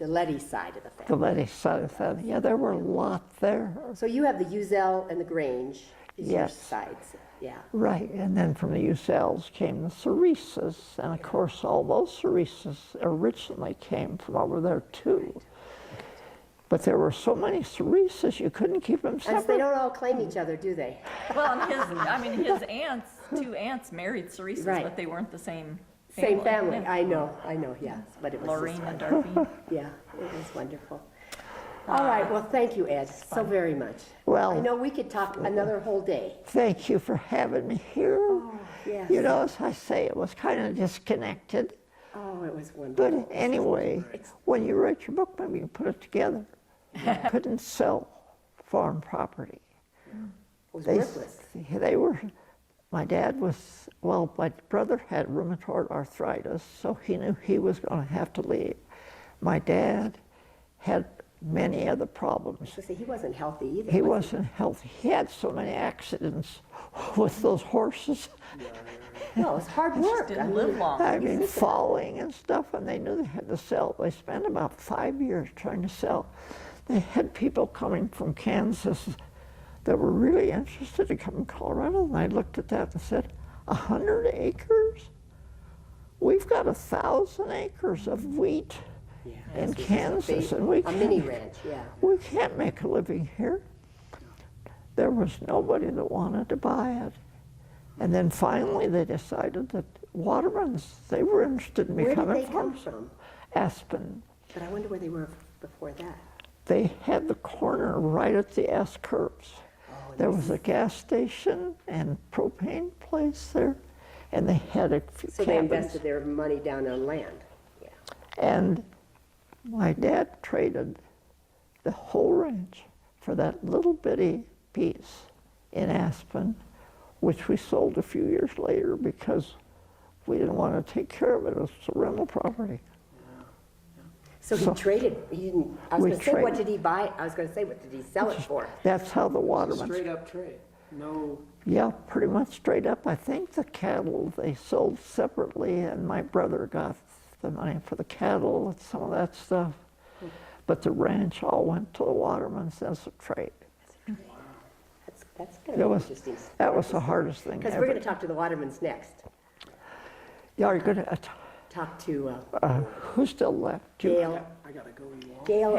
Letty side of the the family. Letty side of that? Yeah, there were a lot there. So you have the Uzel and the Grange is your Yes. sides, yeah. Right, and then from the Ucels came the Cereses, and of course all those Cereses originally came from over there too. But there were so many Cereses, you couldn't keep them And they separate. don't all claim each other, do they? Well, and his aunts, 2 aunts married Cerise, Right. but they weren't the same Same family, Yeah. I know, yes, but it was just Lorraine and wonderful. Darby. Yeah, it was wonderful. All right, well, thank you, Ed, so very much. Well- I know we could talk another whole day. Thank you for having me here. Yes. You know, as I say, it was kind of disconnected. Oh, it was wonderful. But anyway, when you write your book, maybe you put it together. You couldn't sell farm property. It was They, worthless. they were, my dad was, well, my brother had rheumatoid arthritis, so he knew he was going to have to leave. My dad had many other problems. So he wasn't healthy either. He was wasn't healthy. He had so many accidents with those horses. he? No, it was hard work. Didn't live long. I mean, falling and stuff, and they knew they had to sell. They spent about 5 years trying to sell. They had people coming from Kansas that were really interested to come to Colorado, and I looked at that and said, 100 acres? We've got 1,000 acres of wheat Yeah, in this was Kansas, a and we a mini can't, ranch, yeah. we can't make a living here. There was nobody that wanted to buy it. And then finally they decided that Watermans, they were interested in Where did becoming they come farmers. from? Aspen. But I wonder where they were before that. They had the corner right at the S curves. Oh, There was a gas station and propane place there, and they had a few So they cabins. invested their money down on land. Yeah. And my dad traded the whole ranch for that little bitty piece in Aspen, which we sold a few years later because we didn't want to take care of it. It was a rental property. So he traded, he didn't, I was We going to say, what traded. did he buy? I was going to say, what did he sell it for? That's how the Watermans. Straight up trade. No, Yeah, pretty much straight up. I think the cattle they sold separately, and my brother got the money for the cattle and some of that stuff. But the ranch all went to the Watermans as a trade. That's kind That of was, interesting. that was the hardest thing Because ever. we're going to talk to the Watermans next. Yeah, you're gonna, Talk to who's still left? Gail. I gotta go. You all. Gail